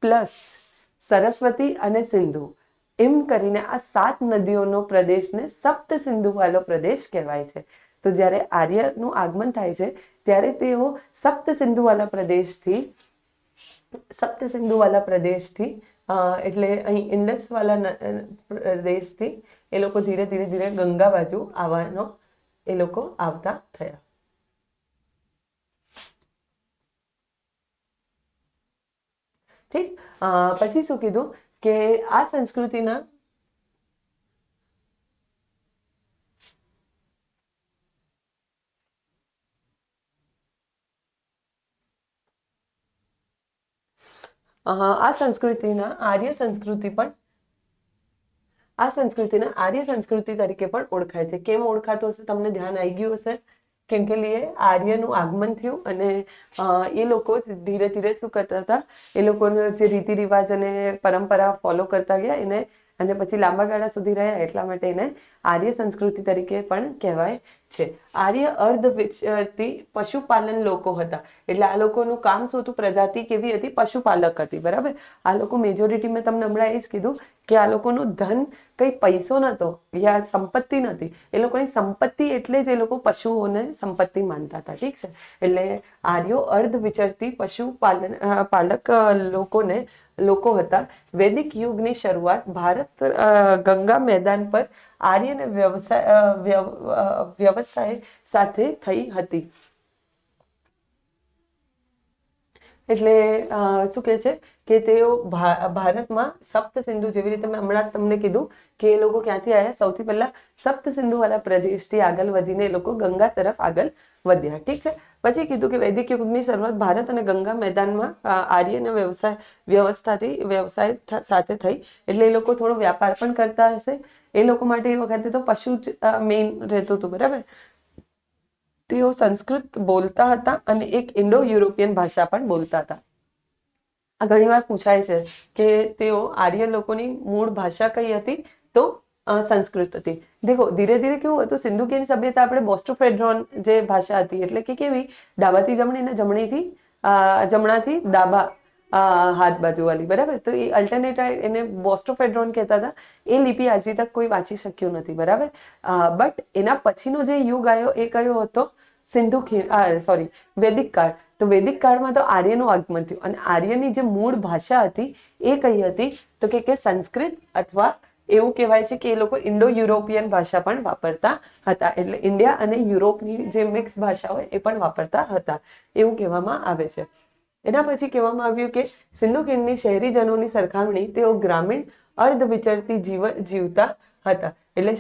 પ્લસ સરસ્વતી અને સિંધુ, એમ કરીને આ 7 નદીઓનો પ્રદેશને સપ્ત સિંધુ વાળો પ્રદેશ કહેવાય છે. તો જ્યારે આર્યનું આગમન થાય છે ત્યારે તેઓ સપ્ત સિંધુ વાળા પ્રદેશથી એટલે અહીં ઇન્ડસ વાળા પ્રદેશથી એ લોકો ધીરે ધીરે ધીરે ગંગા બાજુ આવવાનો એ લોકો આવતા થયા. ઠીક. પછી શું કીધું કે આ સંસ્કૃતિના આર્ય સંસ્કૃતિ તરીકે પણ ઓળખાય છે. કેમ ઓળખાતું હશે? તમને ધ્યાન આવી ગયું હશે. કેમ કે આર્યનું આગમન થયું અને એ લોકો ધીરે ધીરે શું કરતા હતા? એ લોકોનો જે રીતિ રિવાજ અને પરંપરા ફોલો કરતા ગયા એને, અને પછી લાંબા ગાળા સુધી રહ્યા, એટલા માટે એને આર્ય સંસ્કૃતિ તરીકે પણ કહેવાય છે. આર્ય અર્ધ વિચરતી પશુપાલન લોકો હતા. એટલે આ લોકોનું કામ શું હતું? પ્રજાતિ કેવી હતી? પશુપાલક હતી. બરાબર. આ લોકો મેજોરિટી, મેં તમને હમણાં એ જ કીધું કે આ લોકોનું ધન કઈ પૈસો નતો યા સંપત્તિ નથી. એ લોકોની સંપત્તિ એટલે જ એ લોકો પશુઓને સંપત્તિ માનતા હતા. ઠીક છે. એટલે આર્યો અર્ધ વિચરતી પાલક લોકો હતા. વૈદિક યુગની શરૂઆત ભારત ગંગા મેદાન પર આર્યને વ્યવસાય સાથે થઈ હતી. એટલે શું કહે છે કે તેઓ ભારતમાં સપ્ત સિંધુ, જેવી રીતે મેં હમણાં તમને કીધું કે એ લોકો ક્યાંથી આવ્યા? સૌથી પહેલા સપ્ત સિંધુ વાળા પ્રદેશથી આગળ વધીને એ લોકો ગંગા તરફ આગળ વધ્યા. ઠીક છે. પછી કીધું કે વૈદિક યુગની શરૂઆત ભારત અને ગંગા મેદાનમાં આર્યના વ્યવસાય સાથે થઈ. એટલે એ લોકો થોડો વ્યાપાર પણ કરતા હશે. એ લોકો માટે એ વખતે તો પશુ જ મેઇન રહેતું હતું. બરાબર. તેઓ સંસ્કૃત બોલતા હતા અને એક ઇન્ડો યુરોપિયન ભાષા પણ બોલતા હતા. આ ઘણી વાર પૂછાય છે કે તેઓ આર્ય લોકોની મૂળ ભાષા કઈ હતી? તો સંસ્કૃત હતી. દેખો, ધીરે ધીરે કેવું હતું? સિંધુ કીની સભ્યતા આપણે બોસ્ટોફેડ્રોન જે ભાષા હતી, એટલે કે કેવી? ડાબાથી જમણી ને જમણાથી ડાબા હાથ બાજુ વાળી. બરાબર. તો એ અલ્ટરનેટ, એને બોસ્ટોફેડ્રોન કહેતા હતા. એ લિપિ હજી તક કોઈ વાંચી શક્યું નથી. બરાબર. બટ એના પછીનો જે યુગ આવ્યો એ કયો હતો? વૈદિક કાળ. તો વૈદિક કાળમાં તો આર્યનું આગમન થયું, અને આર્યની જે મૂળ ભાષા હતી એ કઈ હતી? તો કે સંસ્કૃત, અથવા એવું કહેવાય છે કે એ લોકો ઇન્ડો યુરોપિયન ભાષા પણ વાપરતા હતા. એટલે ઇન્ડિયા અને યુરોપની જે મિક્સ ભાષા હોય એ પણ વાપરતા હતા, એવું કહેવામાં આવે છે. એના પછી કહેવામાં આવ્યું કે સિંધુ ખીણની શહેરીજનોની સરખામણી તેઓ ગ્રામીણ અર્ધ વિચરતી જીવતા હતા. એટલે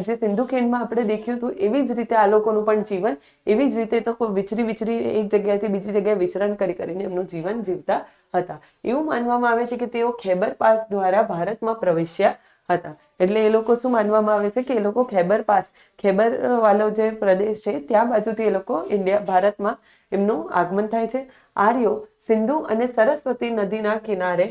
જે સિંધુ ખીણમાં આપણે દેખ્યું હતું એવી જ રીતે આ લોકોનું પણ જીવન, એવી જ રીતે તો વિચરી એક જગ્યાએથી બીજી જગ્યાએ વિચરણ કરીને એમનું જીવન જીવતા હતા. એવું માનવામાં આવે છે કે તેઓ ખૈબર પાસ દ્વારા ભારતમાં પ્રવેશ્યા હતા. એટલે એ લોકો શું માનવામાં આવે છે કે એ લોકો ખૈબર વાળો જે પ્રદેશ છે ત્યાં બાજુથી એ લોકો ભારતમાં એમનું આગમન થાય છે. આર્યો સિંધુ અને સરસ્વતી નદીના કિનારે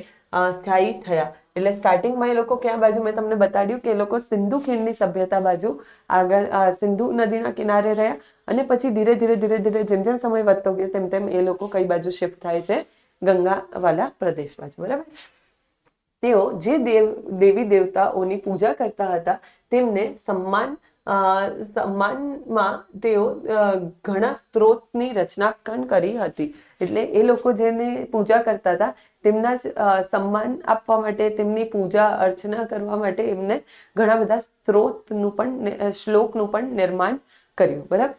સ્થાયી થયા. એટલે સ્ટાર્ટિંગમાં એ લોકો ક્યાં બાજુ, મેં તમને બતાડ્યું કે એ લોકો સિંધુ ખીણની સભ્યતા બાજુ આગળ સિંધુ નદીના કિનારે રહ્યા, અને પછી ધીરે ધીરે જેમ જેમ સમય વધતો ગયો તેમ તેમ એ લોકો કઈ બાજુ શિફ્ટ થાય છે, ગંગાવાલા પ્રદેશ બાજુ. બરાબર. તેઓ જે દેવી દેવતાઓની પૂજા કરતા હતા તેમને સન્માનમાં તેઓ ઘણા સ્ત્રોતની રચના પણ કરી હતી. એટલે એ લોકો જેને પૂજા કરતા હતા તેમના જ સન્માન આપવા માટે, તેમની પૂજા અર્ચના કરવા માટે એમને ઘણા બધા શ્લોકનું પણ નિર્માણ કર્યું. બરાબર.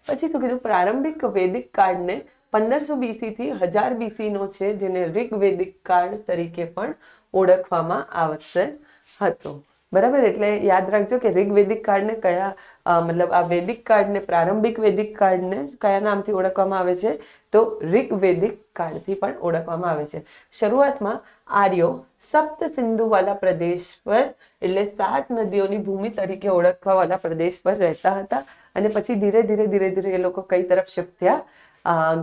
પછી શું કીધું, પ્રારંભિક વૈદિક કાળને 1500 BC થી 1000 BC નો છે, જેને ઋગ્વેદિક કાળ તરીકે પણ ઓળખવામાં આવશે હતો. બરાબર. એટલે યાદ રાખજો કે ઋગ્વેદિક કાળને મતલબ આ વૈદિક કાળને, પ્રારંભિક વૈદિક કાળને કયા નામથી ઓળખવામાં આવે છે, તો ઋગ્વેદિક કાળથી પણ ઓળખવામાં આવે છે. શરૂઆતમાં આર્યો સપ્ત સિંધુ વાલા પ્રદેશ પર, એટલે 7 નદીઓની ભૂમિ તરીકે ઓળખવા વાલા પ્રદેશ પર રહેતા હતા, અને પછી ધીરે ધીરે એ લોકો કઈ તરફ શિફ્ટ થયા,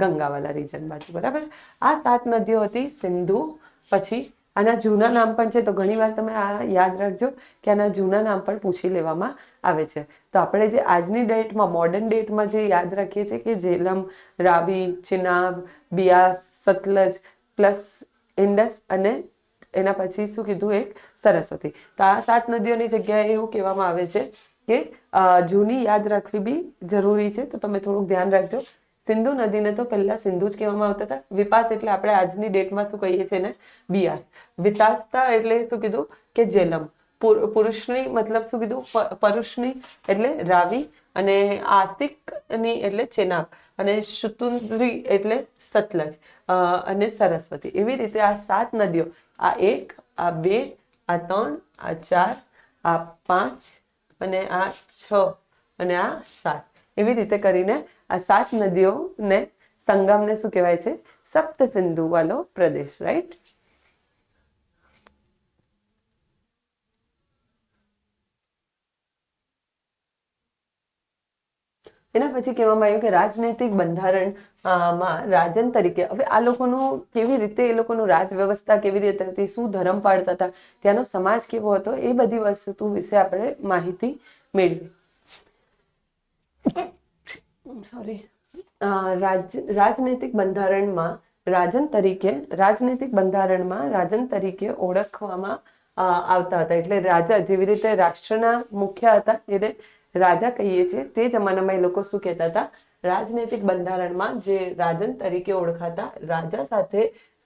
ગંગાવાલા રીજન બાજુ. બરાબર. આ 7 નદીઓ હતી સિંધુ. પછી આના જૂના નામ પણ છે, તો ઘણી વાર તમે આ યાદ રાખજો કે આના જૂના નામ પણ પૂછી લેવામાં આવે છે. તો આપણે જે આજની ડેટમાં, મોડર્ન ડેટમાં જે યાદ રાખીએ છીએ કે જેલમ, રાવી, ચિનાબ, બિયાસ, સતલજ પ્લસ ઇન્ડસ, અને એના પછી શું કીધું એક સરસ્વતી. તો આ 7 નદીઓની જગ્યાએ એવું કહેવામાં આવે છે કે જૂની યાદ રાખવી બી જરૂરી છે. તો તમે થોડુંક ધ્યાન રાખજો. સિંધુ નદીને તો પહેલા સિંધુ જ કહેવામાં આવતા હતા. વિપાસ એટલે આપણે આજની ડેટમાં શું કહીએ છીએ ને, બિયાસ. વિતાસ્તા એટલે શું કીધું કે જેલમ. પુરુષની મતલબ શું કીધું, પરુષની એટલે રાવી, અને આસ્તિકની એટલે ચેનાબ, અને શુતુન્દ્રી એટલે સતલજ, અને સરસ્વતી. એવી રીતે આ 7 નદીઓ, આ 1, આ 2, આ 3, આ 4, આ 5, અને આ 6, અને આ 7, એવી રીતે કરીને આ 7 નદીઓને સંગમને શું કહેવાય છે, સપ્ત સિંધુ વાળો પ્રદેશ. રાઈટ. એના પછી કહેવામાં આવ્યું કે રાજનૈતિક બંધારણમાં રાજન તરીકે, હવે આ લોકોનું કેવી રીતે, એ લોકોનું રાજ વ્યવસ્થા કેવી રીતે હતી, શું ધર્મ પાળતા હતા, ત્યાંનો સમાજ કેવો હતો, એ બધી વસ્તુ વિશે આપણે માહિતી મેળવી. સોરી. રાજનૈતિક બંધારણમાં રાજનૈતિક બંધારણમાં રાજન તરીકે ઓળખવામાં આવતા હતા. એટલે રાજા, જેવી રીતે રાષ્ટ્રના મુખ્ય હતા એને રાજા કહીએ છીએ, તે જમાનામાં એ લોકો શું કહેતા હતા, રાજનૈતિક બંધારણમાં જે રાજન તરીકે ઓળખાતા રાજા સાથે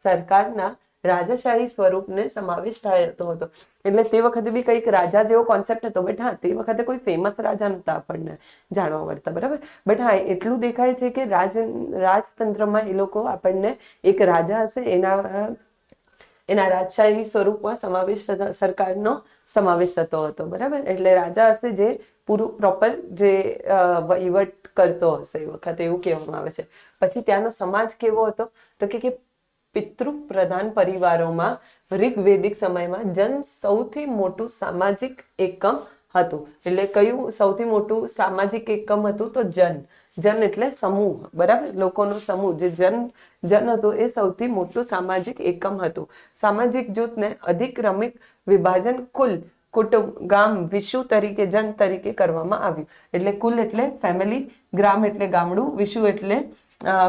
સરકારના રાજાશાહી સ્વરૂપને સમાવેશ થતો હતો. એટલે તે વખતે બી કંઈક રાજા જેવો કોન્સેપ્ટ હતો. બટ હા, તે વખતે કોઈ ફેમસ રાજા નહોતા આપણને જાણવા મળતા. બરાબર. બટ હા, એટલું દેખાય છે કે રાજતંત્રમાં એ લોકો આપણને એક રાજા હશે, એના રાજશાહી સ્વરૂપમાં સરકારનો સમાવેશ થતો હતો. બરાબર. એટલે રાજા હશે જે પૂરું પ્રોપર જે વહીવટ કરતો હશે એ વખતે, એવું કહેવામાં આવે છે. પછી ત્યાંનો સમાજ કેવો હતો, તો કે પિતૃ પ્રધાન પરિવારોમાં ઋગ્વેદિક સમયમાં સૌથી મોટું સામાજિક એકમ હતું. એટલે કયું સૌથી મોટું સામાજિક એકમ હતું, તો જન એટલે સમૂહ. બરાબર. લોકોનો સમૂહ, જે જન હતું એ સૌથી મોટું સામાજિક એકમ હતું. સામાજિક જૂથને અધિક્રમિક વિભાજન કુલ, કુટુંબ, ગામ, વિશુ તરીકે, જન તરીકે કરવામાં આવ્યું. એટલે કુલ એટલે ફેમિલી, ગ્રામ એટલે ગામડું, વિશુ એટલે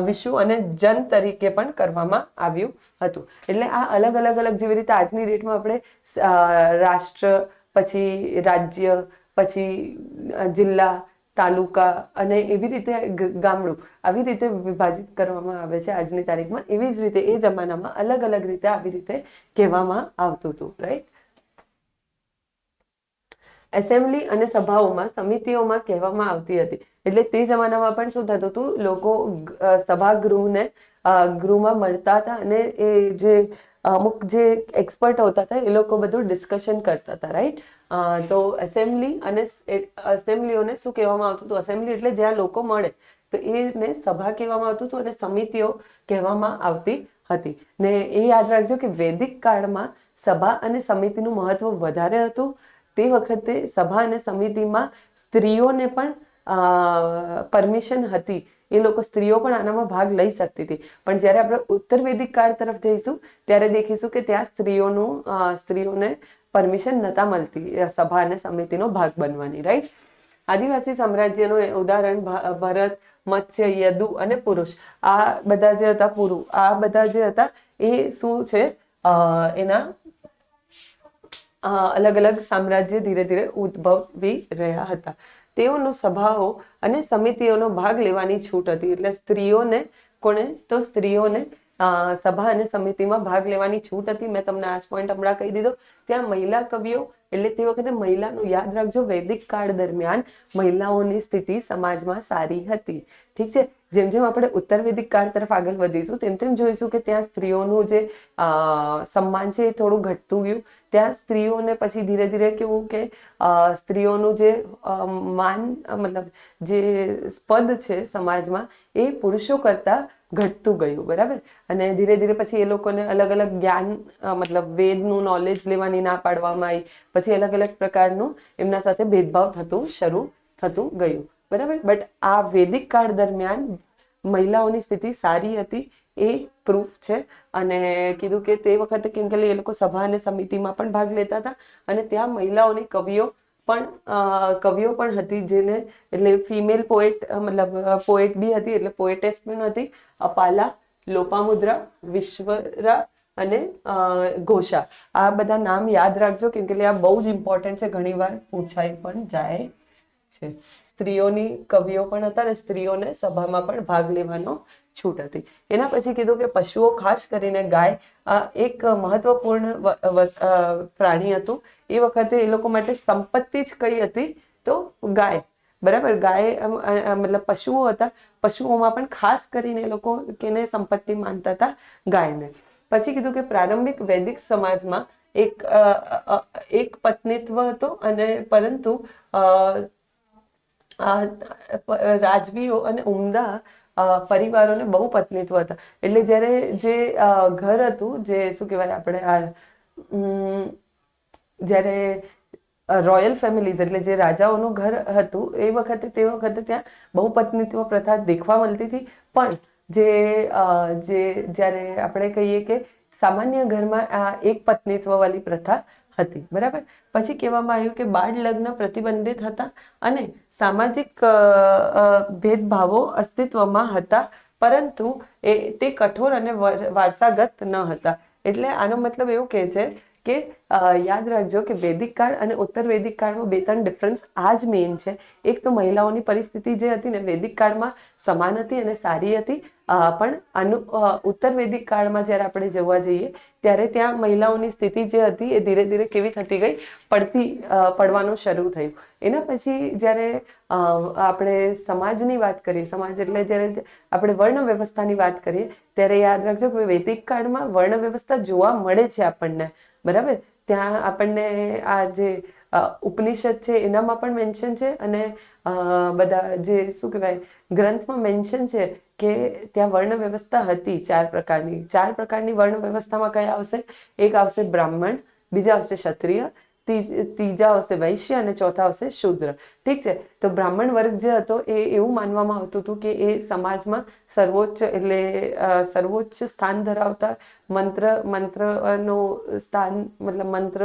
વિશુ, અને જન તરીકે પણ કરવામાં આવ્યું હતું. એટલે આ અલગ અલગ જેવી રીતે આજની ડેટમાં આપણે રાષ્ટ્ર, પછી રાજ્ય, પછી જિલ્લા, તાલુકા, અને એવી રીતે ગામડું, આવી રીતે વિભાજિત કરવામાં આવે છે આજની તારીખમાં. એવી જ રીતે એ જમાનામાં અલગ રીતે આવી રીતે કહેવામાં આવતું હતું. રાઈટ. એસેમ્બલી અને સભાઓમાં, સમિતિઓમાં કહેવામાં આવતી હતી. એટલે તે જમાનામાં પણ શું થતું હતું, લોકો ગૃહમાં મળતા હતા, અને એ જે અમુક જે એક્સપર્ટ હોતા હતા એ લોકો બધું ડિસ્કશન કરતા હતા. રાઈટ. તો એસેમ્બલીઓને શું કહેવામાં આવતું હતું? એસેમ્બલી એટલે જ્યાં લોકો મળે, તો એને સભા કહેવામાં આવતું હતું અને સમિતિઓ કહેવામાં આવતી હતી. ને એ યાદ રાખજો કે વૈદિક કાળમાં સભા અને સમિતિનું મહત્વ વધારે હતું. તે વખતે સભા અને સમિતિમાં સ્ત્રીઓને પણ પરમિશન હતી. એ લોકો સ્ત્રીઓ પણ આનામાં ભાગ લઈ શકતી હતી. પણ જ્યારે આપણે ઉત્તર વૈદિક કાળ તરફ જઈશું ત્યારે દેખીશું કે ત્યાં સ્ત્રીઓને પરમિશન નતા મળતી સભા અને સમિતિનો ભાગ બનવાની. રાઈટ. આદિવાસી સામ્રાજ્યનું ઉદાહરણ ભરત, મત્સ્ય, યદુ અને પુરુષ, આ બધા જે હતા આ બધા જે હતા એ શું છે? એના અલગ અલગ સામ્રાજ્ય ધીરે ધીરે ઉદ્ભવી રહ્યા હતા. તેઓનો સભાઓ અને સમિતિઓનો ભાગ લેવાની છૂટ હતી. એટલે સ્ત્રીઓને સભા અને સમિતિમાં ભાગ લેવાની છૂટ હતી. મેં તમને આ પોઈન્ટ હમણાં કહી દીધો. ત્યાં મહિલા કવિઓ, એટલે તે વખતે મહિલાનું યાદ રાખજો, વૈદિક કાળ દરમિયાન મહિલાઓની સ્થિતિ સમાજમાં સારી હતી. ઠીક છે. જેમ જેમ આપણે ઉત્તર વૈદિક કાળ તરફ આગળ વધીશું તેમ તેમ જોઈશું કે ત્યાં સ્ત્રીઓનું જે સન્માન છે એ થોડું ઘટતું ગયું. ત્યાં સ્ત્રીઓને પછી ધીરે ધીરે કેવું કે સ્ત્રીઓનું જે માન, મતલબ જે પદ છે સમાજમાં એ પુરુષો કરતા ઘટતું ગયું. બરાબર. અને ધીરે ધીરે પછી એ લોકોને અલગ અલગ જ્ઞાન, મતલબ વેદનું નોલેજ લેવાની ના પાડવામાં આવી. પછી અલગ અલગ પ્રકારનું એમના સાથે ભેદભાવ શરૂ થતું ગયું. બરાબર. બટ આ વૈદિક કાળ દરમિયાન મહિલાઓની સ્થિતિ સારી હતી એ પ્રૂફ છે. અને કીધું કે તે વખતે કેમ કે એ લોકો સભા અને સમિતિમાં પણ ભાગ લેતા હતા. અને ત્યાં મહિલાઓની કવિઓ પણ હતી, જેને એટલે ફિમેલ પોએટ, મતલબ પોએટ બી હતી, એટલે પોએટેસ પણ હતી. અપાલા, લોપામુદ્રા, વિશ્વરા અને ઘોષા, આ બધા નામ યાદ રાખજો કેમ કે આ બહુ જ ઇમ્પોર્ટન્ટ છે, ઘણીવાર પૂછાઈ પણ જાય છે. સ્ત્રીઓની કવિઓ પણ હતા અને સ્ત્રીઓને સભામાં પણ ભાગ લેવાનો છૂટ હતી. એના પછી કીધું કે પશુઓ, ખાસ કરીને ગાય, એક મહત્વપૂર્ણ પ્રાણી હતું. એ વખતે એ લોકો માટે સંપત્તિ જ કઈ હતી? તો ગાય. બરાબર. ગાય મતલબ પશુઓ હતા. પશુઓમાં પણ ખાસ કરીને એ લોકો કેને સંપત્તિ માનતા હતા? ગાયને. પછી કીધું કે પ્રારંભિક વૈદિક સમાજમાં એક પત્નીત્વ હતો, અને પરંતુ રાજવીઓ અને ઉમદા પરિવારોને બહુ પત્નીત્વ હતા. એટલે જ્યારે જે ઘર હતું, જે શું કહેવાય આપણે જ્યારે રોયલ ફેમિલીઝ, એટલે જે રાજાઓનું ઘર હતું તે વખતે ત્યાં બહુ પત્નીત્વ પ્રથા દેખવા મળતી હતી. પણ જ્યારે આપણે કહીએ કે સામાન્ય ઘરમાં આ એક પત્નીત્વ વાળી પ્રથા હતી. બરાબર. પછી કહેવામાં આવ્યું કે બાળ લગ્ન પ્રતિબંધિત હતા અને સામાજિક ભેદભાવો અસ્તિત્વમાં હતા, પરંતુ તે કઠોર અને વારસાગત ન હતા. એટલે આનો મતલબ એવું કહે છે કે યાદ રાખજો કે વૈદિક કાળ અને ઉત્તર વૈદિક કાળમાં 2-3 ડિફરન્સ આ જ મેઇન છે. એક તો મહિલાઓની પરિસ્થિતિ જે હતી ને વૈદિક કાળમાં સમાન હતી અને સારી હતી. પણ ઉત્તર વૈદિક કાળમાં જ્યારે આપણે જોવા જઈએ ત્યારે ત્યાં મહિલાઓની સ્થિતિ જે હતી એ ધીરે ધીરે કેવી થતી ગઈ? પડવાનું શરૂ થયું. એના પછી જ્યારે આપણે સમાજની વાત કરીએ, સમાજ એટલે જ્યારે આપણે વર્ણ વ્યવસ્થાની વાત કરીએ ત્યારે યાદ રાખજો કે વૈદિક કાળમાં વર્ણ વ્યવસ્થા જોવા મળે છે આપણને. બરાબર. ત્યાં આપણને આ જે ઉપનિષદ છે એનામાં પણ મેન્શન છે, અને બધા જે શું કહેવાય ગ્રંથમાં મેન્શન છે કે ત્યાં વર્ણ વ્યવસ્થા હતી 4 પ્રકારની. 4 પ્રકારની વર્ણ વ્યવસ્થામાં કયા આવશે? એક આવશે બ્રાહ્મણ, બીજા આવશે ક્ષત્રિય, ત્રીજા આવશે વૈશ્ય અને ચોથા આવશે શૂદ્ર. ઠીક છે. તો બ્રાહ્મણ વર્ગ જે હતો એ એવું માનવામાં આવતું હતું કે એ સમાજમાં સર્વોચ્ચ સ્થાન ધરાવતા, મંત્રનું સ્થાન, મતલબ મંત્ર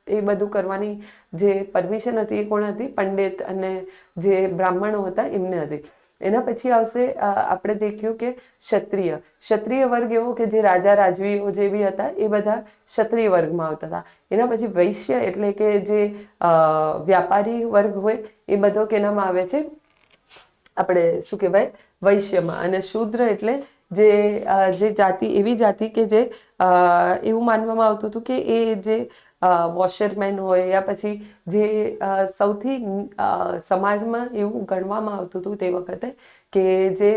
એ બધું કરવાની જે પરમિશન હતી એ કોણ હતી? પંડિત અને જે બ્રાહ્મણો હતા એમને હતી. એના પછી આવશે આપણે દેખ્યું કે ક્ષત્રિય વર્ગ એવો કે જે રાજા રાજવીઓ જે બી હતા એ બધા ક્ષત્રિય વર્ગમાં આવતા હતા. એના પછી વૈશ્ય એટલે કે જે વ્યાપારી વર્ગ હોય એ બધો કેનામાં આવે છે? આપણે શું કહેવાય વૈશ્યમાં. અને શૂદ્ર એટલે જે જાતિ એવી જાતિ કે જે એવું માનવામાં આવતું હતું કે એ જે વોશરમેન હોય યા પછી જે સૌથી સમાજમાં એવું ગણવામાં આવતું હતું તે વખતે કે જે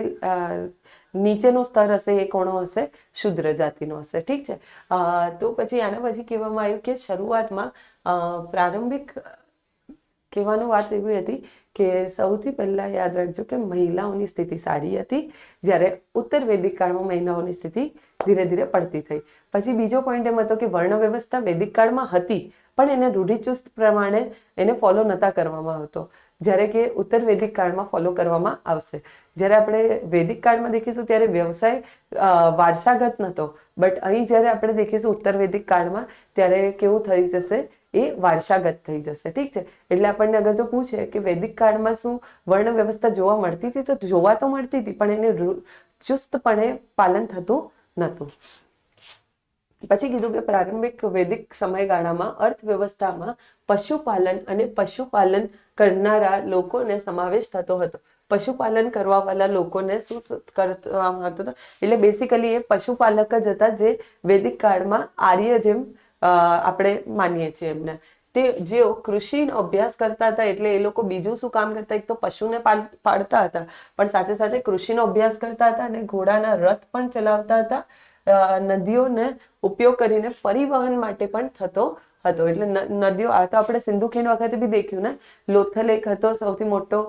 નીચેનો સ્તર હશે એ કોનો હશે? શુદ્ર જાતિનો હશે. ઠીક છે. તો પછી આના પછી કહેવામાં આવ્યું કે શરૂઆતમાં પ્રારંભિક કહેવાનું વાત એવી હતી કે સૌથી પહેલાં યાદ રાખજો કે મહિલાઓની સ્થિતિ સારી હતી, જ્યારે ઉત્તર વૈદિક કાળમાં મહિલાઓની સ્થિતિ ધીરે ધીરે પડતી થઈ. પછી બીજો પોઈન્ટ એમ હતો કે વર્ણ વ્યવસ્થા વૈદિક કાળમાં હતી પણ એને રૂઢિચુસ્ત પ્રમાણે એને ફોલો નહોતા કરવામાં આવતો, જ્યારે કે ઉત્તર વૈદિક કાળમાં ફોલો કરવામાં આવશે. જ્યારે આપણે વૈદિક કાળમાં દેખીશું ત્યારે વ્યવસાય વારસાગત નહોતો, બટ અહીં જ્યારે આપણે દેખીશું ઉત્તર વૈદિક કાળમાં ત્યારે કેવું થઈ જશે? એ વારસાગત થઈ જશે. ઠીક છે. એટલે આપણને અગર જો પૂછે કે વૈદિક કાળમાં શું વર્ણ વ્યવસ્થા જોવા મળતી હતી, તો જોવા તો મળતી હતી પણ એને ચુસ્તપણે પાલન થતું નહોતું. પછી કીધું કે પ્રારંભિક વૈદિક સમયગાળામાં અર્થવ્યવસ્થામાં પશુપાલન અને પશુપાલન કરનારા લોકોને સમાવેશ થતો હતો. પશુપાલન કરવાવાળા લોકોને શું કરવામાં આવતું હતું? એટલે બેસિકલી એ પશુપાલક જ હતા, જે વૈદિક કાળમાં આર્ય જેમ આપણે માનીએ છીએ એમને. તે જેઓ કૃષિનો અભ્યાસ કરતા હતા, એટલે એ લોકો બીજું શું કામ કરતા? એક તો પશુને પાળતા હતા, પણ સાથે સાથે કૃષિનો અભ્યાસ કરતા હતા અને ઘોડાના રથ પણ ચલાવતા હતા. નદીઓને ઉપયોગ કરીને પરિવહન માટે પણ થતો હતો. એટલે નદીઓ, આ તો આપણે સિંધુ ખીણ વખતે બી દેખ્યું ને, લોથલ એક હતો સૌથી મોટો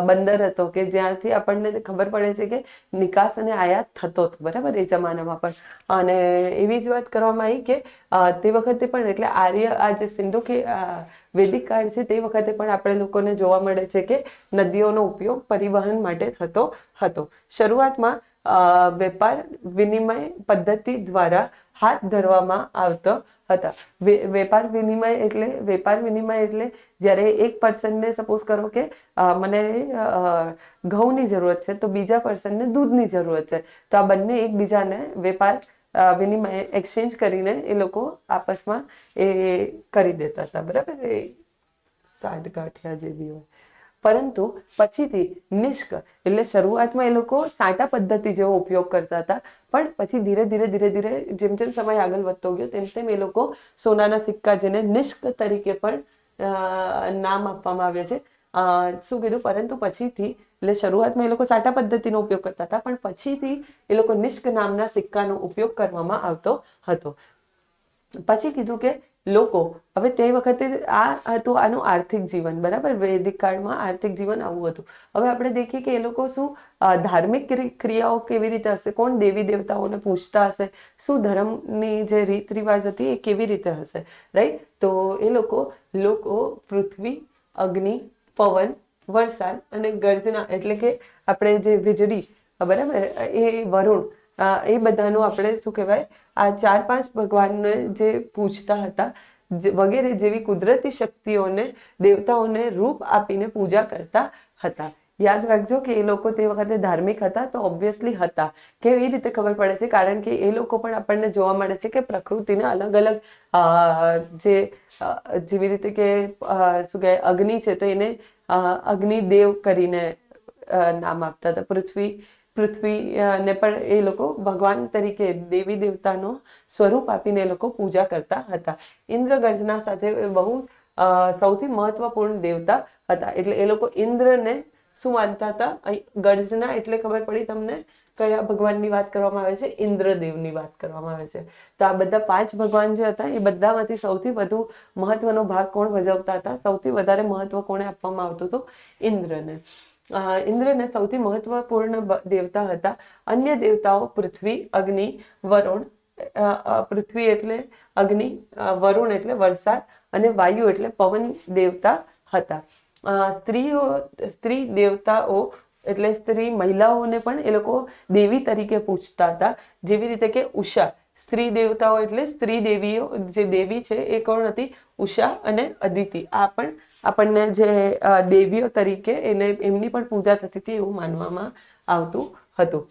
બંદર હતો કે જ્યાંથી આપણને ખબર પડે છે કે નિકાસ અને આયાત થતો હતો, બરાબર, એ જમાનામાં પણ. અને એવી જ વાત કરવામાં આવી કે તે વખતે પણ, એટલે આર્ય આ જે સિંધુ વૈદિક કાળ છે તે વખતે પણ આપણે લોકોને જોવા મળે છે કે નદીઓનો ઉપયોગ પરિવહન માટે થતો હતો. શરૂઆતમાં વેપાર વિનિમય પદ્ધતિ દ્વારા હાથ ધરવામાં આવતા હતા. વેપાર વિનિમય એટલે જ્યારે એક પર્સનને સપોઝ કરો કે મને ઘઉંની જરૂરત છે તો બીજા પર્સનને દૂધની જરૂરત છે, તો આ બંને એકબીજાને વેપાર વિનિમય એક્સચેન્જ કરીને એ લોકો આપસમાં એ કરી દેતા હતા, બરાબર, એ સાઠગાંઠિયા જેવી હોય. પરંતુ પછીથી નિષ્ક એટલે શરૂઆતમાં એ લોકો સાટા પદ્ધતિ જેવો ઉપયોગ કરતા હતા, પણ પછી ધીરે ધીરે જેમ જેમ સમય આગળ વધતો ગયો તેમ તેમ એ લોકો સોનાના સિક્કા, જેને નિષ્ક તરીકે પણ નામ આપવામાં આવે છે, શું કીધું? પરંતુ પછીથી, એટલે શરૂઆતમાં એ લોકો સાટા પદ્ધતિનો ઉપયોગ કરતા હતા, પણ પછીથી એ લોકો નિષ્ક નામના સિક્કાનો ઉપયોગ કરવામાં આવતો હતો. પછી કીધું કે લોકો, હવે તે વખતે આ હતું આનું આર્થિક જીવન, બરાબર. વૈદિક કાળમાં આર્થિક જીવન આવું હતું. હવે આપણે દેખીએ કે એ લોકો શું ધાર્મિક ક્રિયાઓ કેવી રીતે હશે? કોણ દેવી દેવતાઓને પૂજતા હશે? શું ધર્મની જે રીત રિવાજ હતી એ કેવી રીતે હશે? રાઈટ. તો એ લોકો પૃથ્વી, અગ્નિ, પવન, વરસાદ અને ગર્જના, એટલે કે આપણે જે વીજળી, બરાબર, એ વરુણ, એ બધાનું આપણે શું કહેવાય, આ 4-5 ભગવાનને જે પૂજતા હતા વગેરે જેવી કુદરતી શક્તિઓને, દેવતાઓને રૂપ આપીને પૂજા કરતા હતા. યાદ રાખજો કે એ લોકો તે વખતે ધાર્મિક હતા, તો ઓબ્વિયસલી હતા. કેવી રીતે ખબર પડે છે? કારણ કે એ લોકો પણ આપણને જોવા મળે છે કે પ્રકૃતિને અલગ અલગ જેવી રીતે કે શું કહેવાય, અગ્નિ છે તો એને અગ્નિદેવ કરીને નામ આપતા હતા. પૃથ્વીને પણ એ લોકો ભગવાન તરીકે, દેવી દેવતાનો સ્વરૂપ આપીને એ લોકો પૂજા કરતા હતા. ઇન્દ્ર ગર્જના સાથે બહુ સૌથી મહત્વપૂર્ણ દેવતા હતા. એટલે એ લોકો ઇન્દ્રને શું માનતા હતા? ગર્જના એટલે ખબર પડી તમને કયા ભગવાનની વાત કરવામાં આવે છે? ઇન્દ્રદેવની વાત કરવામાં આવે છે. તો આ બધા 5 ભગવાન જે હતા એ બધામાંથી સૌથી વધુ મહત્વનો ભાગ કોણ ભજવતા હતા? સૌથી વધારે મહત્વ કોણે આપવામાં આવતું હતું? ઇન્દ્રને. ઇન્દ્રને સૌથી મહત્વપૂર્ણ દેવતા હતા. અન્ય દેવતાઓ પૃથ્વી, અગ્નિ, વરુણ, પૃથ્વી એટલે અગ્નિ, વરુણ એટલે વરસાદ અને વાયુ એટલે પવન દેવતા હતા. સ્ત્રી દેવતાઓ એટલે સ્ત્રી મહિલાઓને પણ એ લોકો દેવી તરીકે પૂજતા હતા. જેવી રીતે કે ઉષા, સ્ત્રી દેવતાઓ એટલે સ્ત્રી દેવીઓ, જે દેવી છે એ કોણ હતી? ઉષા અને અદિતિ. આ પણ આપણને જે દેવીઓ તરીકે એમની પણ પૂજા થતી હતી એવું માનવામાં આવતું હતું.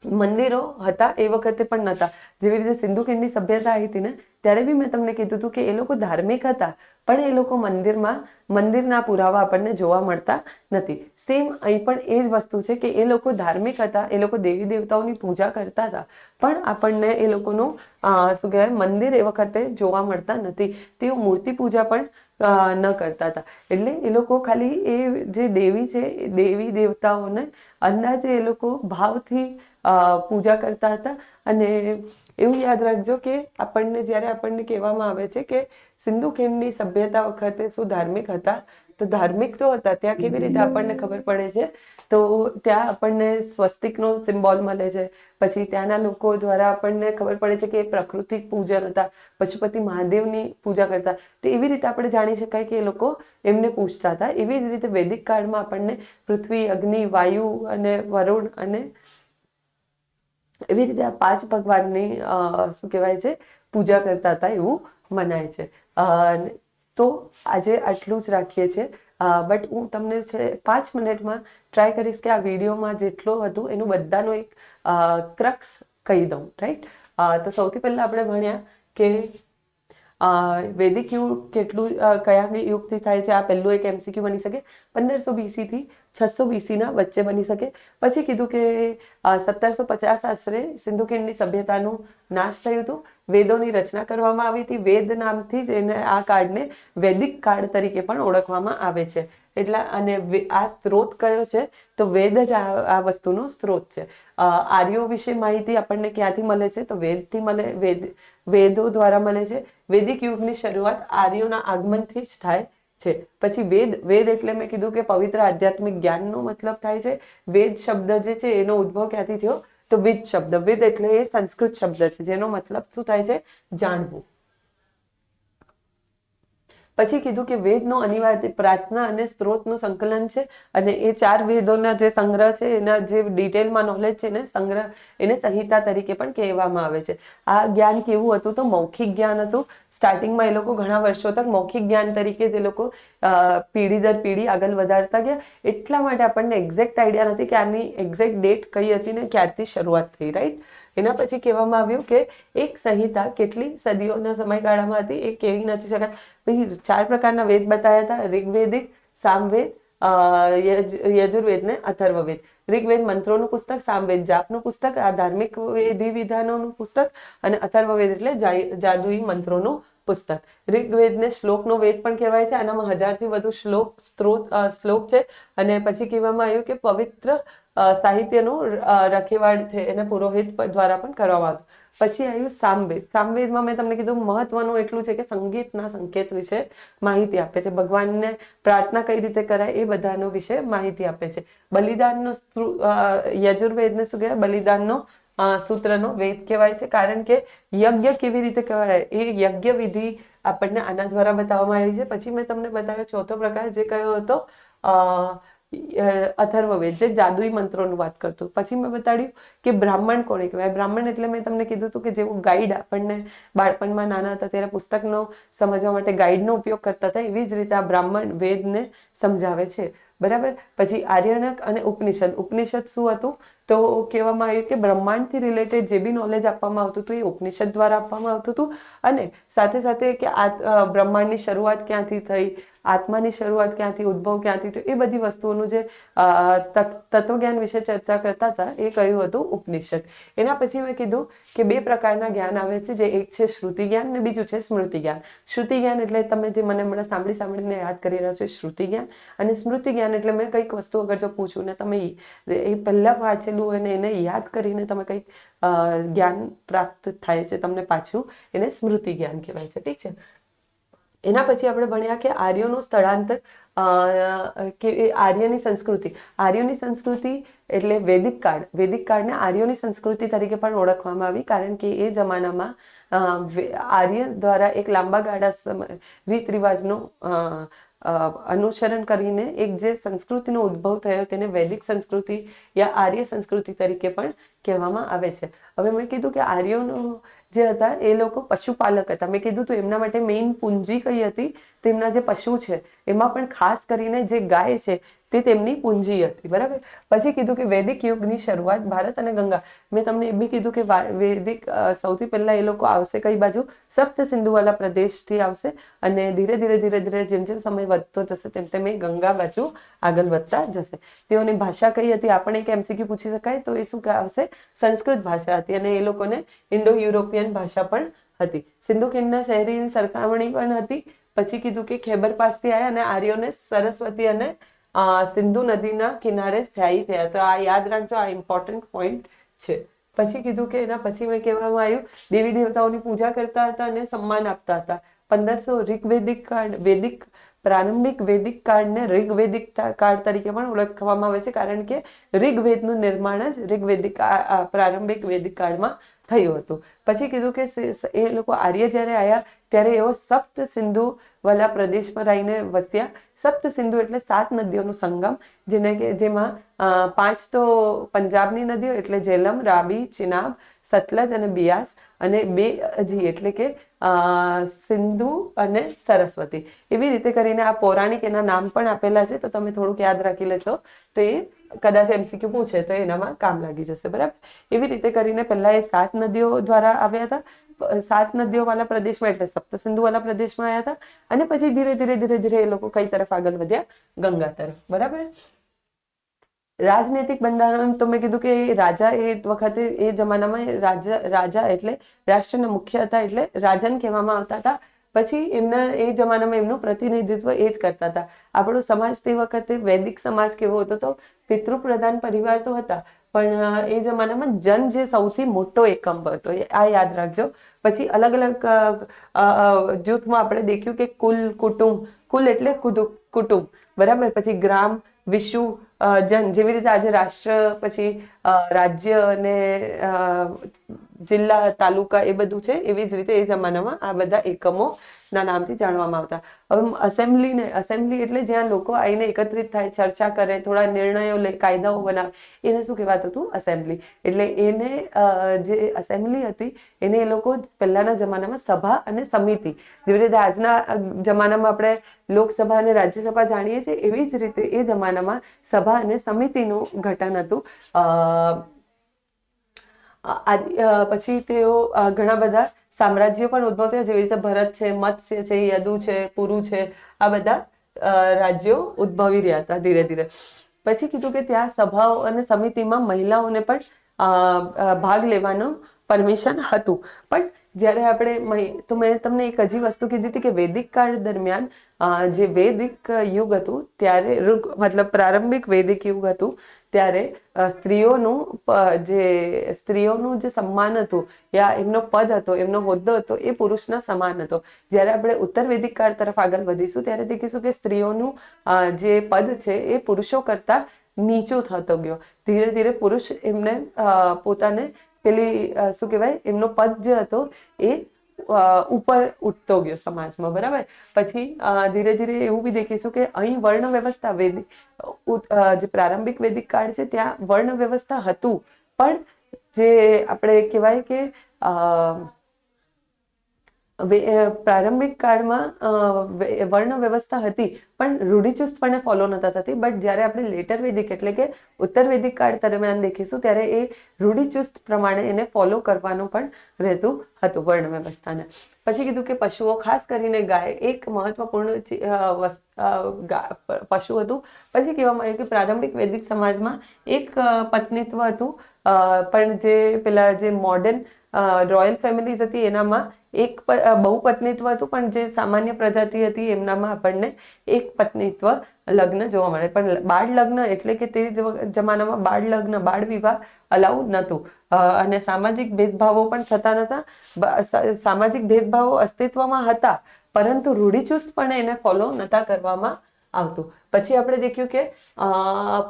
મંદિરો હતા એ વખતે પણ નહોતા. જેવી રીતે સિંધુ ખીણની સભ્યતા આવી હતી ને ત્યારે બી મેં તમને કીધું હતું કે એ લોકો ધાર્મિક હતા, પણ એ લોકો મંદિરના પુરાવા આપણને જોવા મળતા નથી. સેમ અહીં પણ એ જ વસ્તુ છે કે એ લોકો ધાર્મિક હતા, એ લોકો દેવી દેવતાઓની પૂજા કરતા હતા, પણ આપણને એ લોકોનું શું કહેવાય મંદિર એ વખતે જોવા મળતા નથી. તેઓ મૂર્તિ પૂજા પણ ન કરતા હતા. એટલે એ લોકો ખાલી એ જે દેવી છે એ દેવી દેવતાઓને અંદાજે એ લોકો ભાવથી પૂજા કરતા હતા. અને એવું યાદ રાખજો કે જ્યારે આપણને કહેવામાં આવે છે કે સિંધુ ખીણની સભ્યતા વખતે શું ધાર્મિક હતા, તો ધાર્મિક તો હતા. ત્યાં કેવી રીતે આપણને ખબર પડે છે, તો ત્યાં આપણને સ્વસ્તિકનો સિમ્બોલ મળે છે. પછી ત્યાંના લોકો દ્વારા આપણને ખબર પડે છે કે એ પ્રાકૃતિક પૂજન હતા, પશુપતિ મહાદેવની પૂજા કરતા. તો એવી રીતે આપણે જાણી શકાય કે એ લોકો એમને પૂજતા હતા. એવી જ રીતે વૈદિક કાળમાં આપણને પૃથ્વી, અગ્નિ, વાયુ અને વરુણ અને એવી રીતે આ 5 ભગવાનની શું કહેવાય છે પૂજા કરતા હતા એવું મનાય છે. તો આજે આટલું જ રાખીએ છીએ. બટ હું તમને છે 5 મિનિટમાં ટ્રાય કરીશ કે આ વિડીયોમાં જેટલું હતું એનું બધાનો એક ક્રક્સ કહી દઉં. રાઈટ? તો સૌથી પહેલાં આપણે ભણ્યા કે વૈદિક યુગ કયા યુગથી થાય છે. આ પહેલું એક MCQ બની શકે. 1500 BC થી 600 BC ના વચ્ચે બની શકે. પછી કીધું કે 1750 આશરે સિંધુ ખીણની સભ્યતાનું નાશ થયું હતું. વેદોની રચના કરવામાં આવી હતી. વેદ નામથી જ આ કાળને વૈદિક કાળ તરીકે પણ ઓળખવામાં આવે છે. અને આ સ્ત્રોત કયો છે, તો વેદ જ આ વસ્તુનો સ્ત્રોત છે. આર્યો વિશે માહિતી આપણને ક્યાંથી મળે છે, તો વેદથી મળે, વેદો દ્વારા મળે છે. વૈદિક યુગની શરૂઆત આર્યોના આગમનથી જ થાય છે. પછી વેદ એટલે મેં કીધું કે પવિત્ર આધ્યાત્મિક જ્ઞાનનો મતલબ થાય છે. વેદ શબ્દ જે છે એનો ઉદ્ભવ ક્યાંથી થયો, તો વિદ શબ્દ. વિદ એટલે એ સંસ્કૃત શબ્દ છે જેનો મતલબ શું થાય છે, જાણવું. પછી કીધું કે વેદનો અનિવાર્ય પ્રાર્થના અને સ્ત્રોતનું સંકલન છે. અને એ 4 વેદોના જે સંગ્રહ છે, એના જે ડિટેલમાં નોલેજ છે ને સંગ્રહ, એને સંહિતા તરીકે પણ કહેવામાં આવે છે. આ જ્ઞાન કેવું હતું, તો મૌખિક જ્ઞાન હતું. સ્ટાર્ટિંગમાં એ લોકો ઘણા વર્ષો તક મૌખિક જ્ઞાન તરીકે એ લોકો પેઢી દર પેઢી આગળ વધારતા ગયા. એટલા માટે આપણને એક્ઝેક્ટ આઈડિયા નથી કે આની એક્ઝેક્ટ ડેટ કઈ હતી ને ક્યારથી શરૂઆત થઈ. રાઈટ? એના પછી કહેવામાં આવ્યું કે એક સંહિતા કેટલી સદીઓના સમયગાળામાં હતી એ કહી નથી શકાય. પછી 4 પ્રકારના વેદ બતાવ્યા હતા: ઋગ્વેદિક, સામવેદ, યજુર્વેદ ને અથર્વવેદ. ઋગ્વેદ મંત્રોનું પુસ્તક, સામવેદ જાપનું પુસ્તક, આ ધાર્મિક વિધિ વિધાનોનું પુસ્તક, અને અથર્વવેદ એટલે જાદુઈ મંત્રોનું પુસ્તક. ઋગ્વેદને શ્લોકનો વેદ પણ કહેવાય છે. આનામાં 1000થી વધુ શ્લોક છે. અને પછી કહેવામાં આવ્યું કે પવિત્ર સાહિત્યનું રખેવાળ છે એને પુરોહિત દ્વારા પણ કરવામાં આવતું. પછી આવ્યું સામવેદ. સામવેદમાં મેં તમને કીધું મહત્વનું એટલું છે કે સંગીતના સંકેત વિશે માહિતી આપે છે. ભગવાનને પ્રાર્થના કઈ રીતે કરાય એ બધાનો વિશે માહિતી આપે છે. બલિદાનનો યજુર્વેદને શું કહેવાય, બલિદાનનો સૂત્રનો વેદ કહેવાય છે. કારણ કે યજ્ઞ કેવી રીતે કહેવાય એ યજ્ઞ વિધિ આપણને આના દ્વારા બતાવવામાં આવી છે. પછી મેં તમને બતાવ્યો ચોથો પ્રકાર જે કયો હતો, અથર્વવેદ, જે જાદુઈ મંત્રોનું વાત કરતું. પછી મેં બતાડ્યું કે બ્રાહ્મણ કોને કહેવાય. બ્રાહ્મણ એટલે મેં તમને કીધું હતું કે જેવું ગાઈડ આપણને બાળપણમાં નાના હતા ત્યારે પુસ્તકનો સમજવા માટે ગાઈડનો ઉપયોગ કરતા હતા, એવી જ રીતે આ બ્રાહ્મણ વેદને સમજાવે છે. બરાબર? પછી આર્યણક અને ઉપનિષદ. ઉપનિષદ શું હતું, તો કહેવામાં આવ્યું કે બ્રહ્માંડથી રિલેટેડ જે બી નોલેજ આપવામાં આવતું હતું એ ઉપનિષદ દ્વારા આપવામાં આવતું હતું. અને સાથે સાથે કે આ બ્રહ્માંડની શરૂઆત ક્યાંથી થઈ, આત્માની શરૂઆત ક્યાંથી, ઉદ્ભવ ક્યાંથી થયો, એ બધી વસ્તુઓનું જે તત્વજ્ઞાન વિશે ચર્ચા કરતા હતા એ કયું હતું, ઉપનિષદ. એના પછી મેં કીધું કે 2 પ્રકારના જ્ઞાન આવે છે, જે એક છે શ્રુતિ જ્ઞાન ને બીજું છે સ્મૃતિ જ્ઞાન. શ્રુતિ જ્ઞાન એટલે તમે જે મને હમણાં સાંભળીને યાદ કરી રહ્યા છો, શ્રુતિ જ્ઞાન. અને સ્મૃતિ જ્ઞાન એટલે મેં કંઈક વસ્તુ અગર જો પૂછું ને તમે એ પહેલાં વાંચેલું અને એને યાદ કરીને તમે કંઈક જ્ઞાન પ્રાપ્ત થાય છે તમને પાછું, એને સ્મૃતિ જ્ઞાન કહેવાય છે. ઠીક છે? એના પછી આપણે ભણ્યા કે આર્યોનું સ્થળાંતર, કે આર્યની સંસ્કૃતિ. આર્યોની સંસ્કૃતિ એટલે વૈદિક કાળ. વૈદિક કાળને આર્યોની સંસ્કૃતિ તરીકે પણ ઓળખવામાં આવી. કારણ કે એ જમાનામાં આર્ય દ્વારા એક લાંબા ગાળા રીત રિવાજનું અનુસરણ કરીને એક જે સંસ્કૃતિનો ઉદ્ભવ થયો તેને વૈદિક સંસ્કૃતિ યા આર્ય સંસ્કૃતિ તરીકે પણ કહેવામાં આવે છે. હવે મેં કીધું કે આર્યોનું જે હતા એ લોકો પશુપાલક હતા. મેં કીધું તો એમના માટે મેઇન પૂંજી કઈ હતી, તેમના જે પશુ છે એમાં પણ ખાસ કરીને જે ગાય છે તે તેમની પૂંજી હતી. બરાબર. પછી કીધું કે વૈદિક યુગની શરૂઆત ભારત અને ગંગા. મેં તમને એ બી કીધું કે વૈદિક સૌથી પહેલા એ લોકો આવશે કઈ બાજુ, સપ્ત સિંધુ વાળા પ્રદેશથી આવશે અને ધીરે ધીરે જેમ જેમ સમય વધતો જશે તેમ તેમ એ ગંગા બાજુ આગળ વધતા જશે. તેઓની ભાષા કઈ હતી, આપણે એક MCQ પૂછી શકાય તો એ શું આવશે, સંસ્કૃત ભાષા હતી અને એ લોકોને ઇન્ડો યુરોપિયન ભાષા પણ હતી. સિંધુ ખીણના શહેરીની સરખામણી પણ હતી. પછી કીધું કે ખૈબર પાસથી આવ્યા અને આર્યોને સરસ્વતી અને સિંધુ નદીના કિનારે સ્થાયી થયા. તો આ યાદ રાખજો, આ ઇમ્પોર્ટન્ટ પોઈન્ટ છે. પછી કીધું કે એના પછી મેં કહેવામાં આવ્યું દેવી દેવતાઓની પૂજા કરતા હતા અને સન્માન આપતા હતા. 1500 ઋગ્વેદિક કાળ, વૈદિક પ્રારંભિક વૈદિક કાળને ઋગ્વેદિક કાળ તરીકે પણ ઓળખવામાં આવે છે, કારણ કે ઋગ્વેદનું નિર્માણ જ ઋગ્વેદિક પ્રારંભિક વૈદિક કાળમાં થયું હતું. પછી કીધું કે એ લોકો આર્ય જ્યારે આવ્યા ત્યારે એઓ સપ્ત સિંધુ વાળા પ્રદેશમાં રહીને વસ્યા. સપ્ત સિંધુ એટલે 7 નદીઓનું સંગમ, જેમાં 5 તો પંજાબની નદીઓ એટલે જેલમ, રાબી, ચિનાબ, સતલજ અને બિયાસ, અને 2 અજી એટલે કે સિંધુ અને સરસ્વતી. એવી રીતે કરીને આ પૌરાણિક એના નામ પણ આપેલા છે, તો તમે થોડુંક યાદ રાખી લેજો તો એ કદાચ MCQ પૂછે તો એનામાં કામ લાગી જશે. બરાબર. એવી રીતે કરીને પહેલા એ 7 નદીઓ દ્વારા આવ્યા હતા. 7 નદીઓ વાળા પ્રદેશમાં એટલે સપ્ત સિંધુ વાળા પ્રદેશમાં આવ્યા હતા અને પછી ધીરે એ લોકો કઈ તરફ આગળ વધ્યા, ગંગા તરફ. બરાબર. રાજનૈતિક બંધારણ તો મેં કીધું કે રાજા એ વખતે એ જમાનામાં રાજા એટલે રાષ્ટ્રના મુખ્ય હતા, એટલે રાજાને કહેવામાં આવતા હતા. પછી એ જમાનામાં એમનું પ્રતિનિધિત્વ એ જ કરતા હતા. આપણો સમાજ તે વખતે વૈદિક સમાજ કેવો હતો તો પિતૃપ્રધાન પરિવાર તો હતા, પણ એ જમાનામાં જે સૌથી મોટો એકમ હતો, આ યાદ રાખજો. પછી અલગ અલગ જૂથમાં આપણે દેખ્યું કે કુટુંબ, કુલ એટલે કુટુંબ. બરાબર. પછી ગ્રામ, વિશુ, જેવી રીતે આજે રાષ્ટ્ર, પછી રાજ્ય અને જિલ્લા, તાલુકા એ બધું છે, એવી જ રીતે એ જમાનામાં આ બધા એકમોના નામથી જાણવામાં આવતા. હવે અસેમ્બલી એટલે જ્યાં લોકો આવીને એકત્રિત થાય, ચર્ચા કરે, થોડા નિર્ણયો લે, કાયદાઓ બનાવે, એને શું કહેવાતું હતું, અસેમ્બલી. એટલે એને જે અસેમ્બલી હતી એને એ લોકો પહેલાના જમાનામાં સભા અને સમિતિ, જેવી રીતે આજના જમાનામાં આપણે લોકસભા અને રાજ્યસભા જાણીએ છીએ, એવી જ રીતે એ જમાનામાં સભા અને સમિતિનું ગઠન હતું. પછી તેઓ ઘણા બધા સામ્રાજ્યો પણ ઉદ્ભવ થયા, જેવી રીતે ભરત છે, મત્સ્ય છે, યદુ છે, પુરુ છે, આ બધા રાજ્યો ઉદ્ભવી રહ્યા હતા ધીરે ધીરે. પછી કીધું કે ત્યાં સભાઓ અને સમિતિમાં મહિલાઓને પણ ભાગ લેવાનું પરમિશન હતું. પણ જ્યારે આપણે મેં તમને એક હજી વસ્તુ કીધી હતી કે વૈદિક કાળ દરમિયાન જે વૈદિક યુગ હતું ત્યારે મતલબ પ્રારંભિક વૈદિક યુગ હતું ત્યારે સ્ત્રીઓનું જે સન્માન હતું યા એમનો પદ હતો, એમનો હોદ્દો હતો, એ પુરુષના સમાન હતો. જ્યારે આપણે ઉત્તર વૈદિક કાળ તરફ આગળ વધીશું ત્યારે દેખીશું કે સ્ત્રીઓનું જે પદ છે એ પુરુષો કરતા નીચું થતો ગયો. ધીરે ધીરે પુરુષ એમને પોતાને શું કહેવાય, એમનો પદ જે હતો એ ઉપર ઉઠતો ગયો સમાજમાં. બરાબર. પછી ધીરે ધીરે એવું બી દેખીશું કે અહીં વર્ણ વ્યવસ્થા જે પ્રારંભિક વૈદિક કાળ છે ત્યાં વર્ણ વ્યવસ્થા હતું, પણ જે આપણે કહેવાય કે પ્રારંભિક કાળમાં વર્ણ વ્યવસ્થા હતી પણ રૂઢિચુસ્તપણે ફોલો નતા થતી. બટ જ્યારે આપણે લેટર વૈદિક એટલે કે ઉત્તર વૈદિક કાળ દરમિયાન દેખીશું ત્યારે એ રૂઢિચુસ્ત પ્રમાણે એને ફોલો કરવાનું પણ રહેતું હતું વર્ણ વ્યવસ્થાને. પછી કીધું કે પશુઓ, ખાસ કરીને ગાય એક મહત્વપૂર્ણ પશુ હતું. પછી કહેવામાં આવ્યું કે પ્રારંભિક વૈદિક સમાજમાં એક પત્નીત્વ હતું, પણ જે મોડર્ન રોયલ ફેમિલીઝ હતી એનામાં એક બહુપત્નીત્વ હતું, પણ જે સામાન્ય પ્રજાતિ હતી એમનામાં આપણને એક પત્નીત્વ લગ્ન જોવા મળે. પણ બાળ લગ્ન એટલે કે તે જમાનામાં બાળ લગ્ન, બાળ વિવાહ અલાઉ નહોતું અને સામાજિક ભેદભાવો પણ થતા નહોતા. સામાજિક ભેદભાવો અસ્તિત્વમાં હતા પરંતુ રૂઢિચુસ્તપણે એને ફોલો નહોતા કરવામાં આવતું. પછી આપણે દેખ્યું કે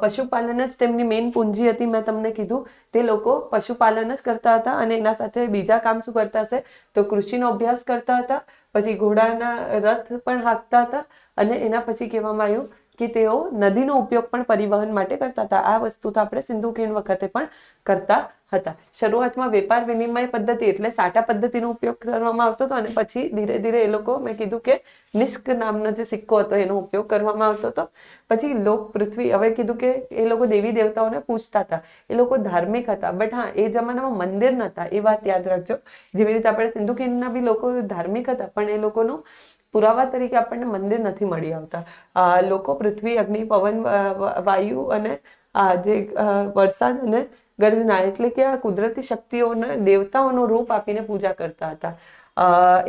પશુપાલન જ તેમની મેઇન પૂંજી હતી. મેં તમને કીધું તે લોકો પશુપાલન જ કરતા હતા અને એના સાથે બીજા કામ શું કરતા હશે તો કૃષિનો અભ્યાસ કરતા હતા. પછી ઘોડાના રથ પણ હાંકતા હતા અને એના પછી કહેવામાં આવ્યું કે તેઓ નદીનો ઉપયોગ પણ પરિવહન માટે કરતા હતા. આ વસ્તુ તો આપણે સિંધુ ખીણ વખતે પણ કરતા હતા. શરૂઆતમાં વેપાર વિનિમય પદ્ધતિ એટલે સાટા પદ્ધતિનો ઉપયોગ કરવામાં આવતો હતો, અને પછી ધીરે ધીરે એ લોકો, મેં કીધું કે નિષ્ક નામનો જે સિક્કો હતો એનો ઉપયોગ કરવામાં આવતો હતો. પછી લોક પૃથ્વી, હવે કીધું કે એ લોકો દેવી દેવતાઓને પૂજતા હતા, એ લોકો ધાર્મિક હતા. બટ હા, એ જમાનામાં મંદિર નહોતા, એ વાત યાદ રાખજો. જેવી રીતે આપણે સિંધુ ખીણના બી લોકો ધાર્મિક હતા, પણ એ લોકોનું પુરાવા તરીકે આપણને મંદિર નથી મળી આવતા. લોકો પૃથ્વી, અગ્નિ, પવન, વાયુ અને જે વરસાદ અને ગર્જના એટલે કે આ કુદરતી શક્તિઓને દેવતાઓનું રૂપ આપીને પૂજા કરતા હતા.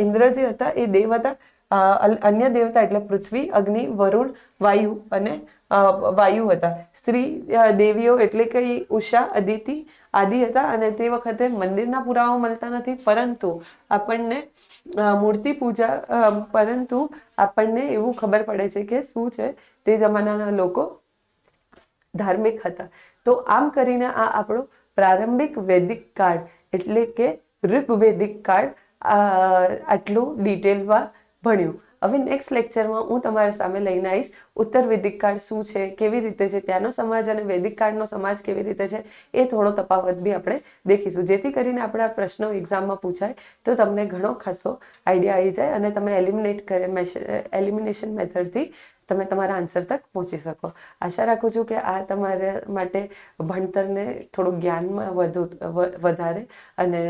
ઇન્દ્ર જે હતા એ દેવ હતા. અન્ય દેવતા એટલે પૃથ્વી, અગ્નિ, વરુણ, વાયુ અને વાયુ હતા. સ્ત્રી દેવીઓ એટલે કે ઉષા, અદિતિ આદિ હતા. અને તે વખતે મંદિરના પુરાવા મળતા નથી, પરંતુ આપણને મૂર્તિ પૂજા, પરંતુ આપણને એવું ખબર પડે છે કે શું છે, તે જમાનાના લોકો ધાર્મિક હતા. તો આમ કરીને આ આપણો પ્રારંભિક વૈદિક કાળ એટલે કે ઋગ્વેદિક કાળ આટલું ડિટેલમાં ભણ્યું. હવે નેક્સ્ટ લેક્ચરમાં હું તમારા સામે લઈને આવીશ ઉત્તર વૈદિક કાળ શું છે, કેવી રીતે છે, ત્યાંનો સમાજ અને વૈદિક કાળનો સમાજ કેવી રીતે છે, એ થોડો તફાવત બી આપણે દેખીશું, જેથી કરીને આપણા પ્રશ્નો એક્ઝામમાં પૂછાય તો તમને ઘણો ખાસો આઈડિયા આવી જાય અને તમે એલિમિનેશન મેથડથી તમે તમારા આન્સર તક પહોંચી શકો. આશા રાખું છું કે આ તમારા માટે ભણતરને થોડુંક જ્ઞાનમાં વધારે, અને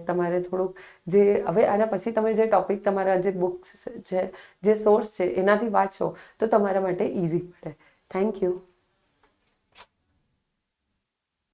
તમારે થોડુંક જે હવે આના પછી તમે જે ટોપિક, તમારા જે બુક્સ છે, જે સોર્સ છે, એનાથી વાંચો તો તમારા માટે ઇઝી પડે. Thank you.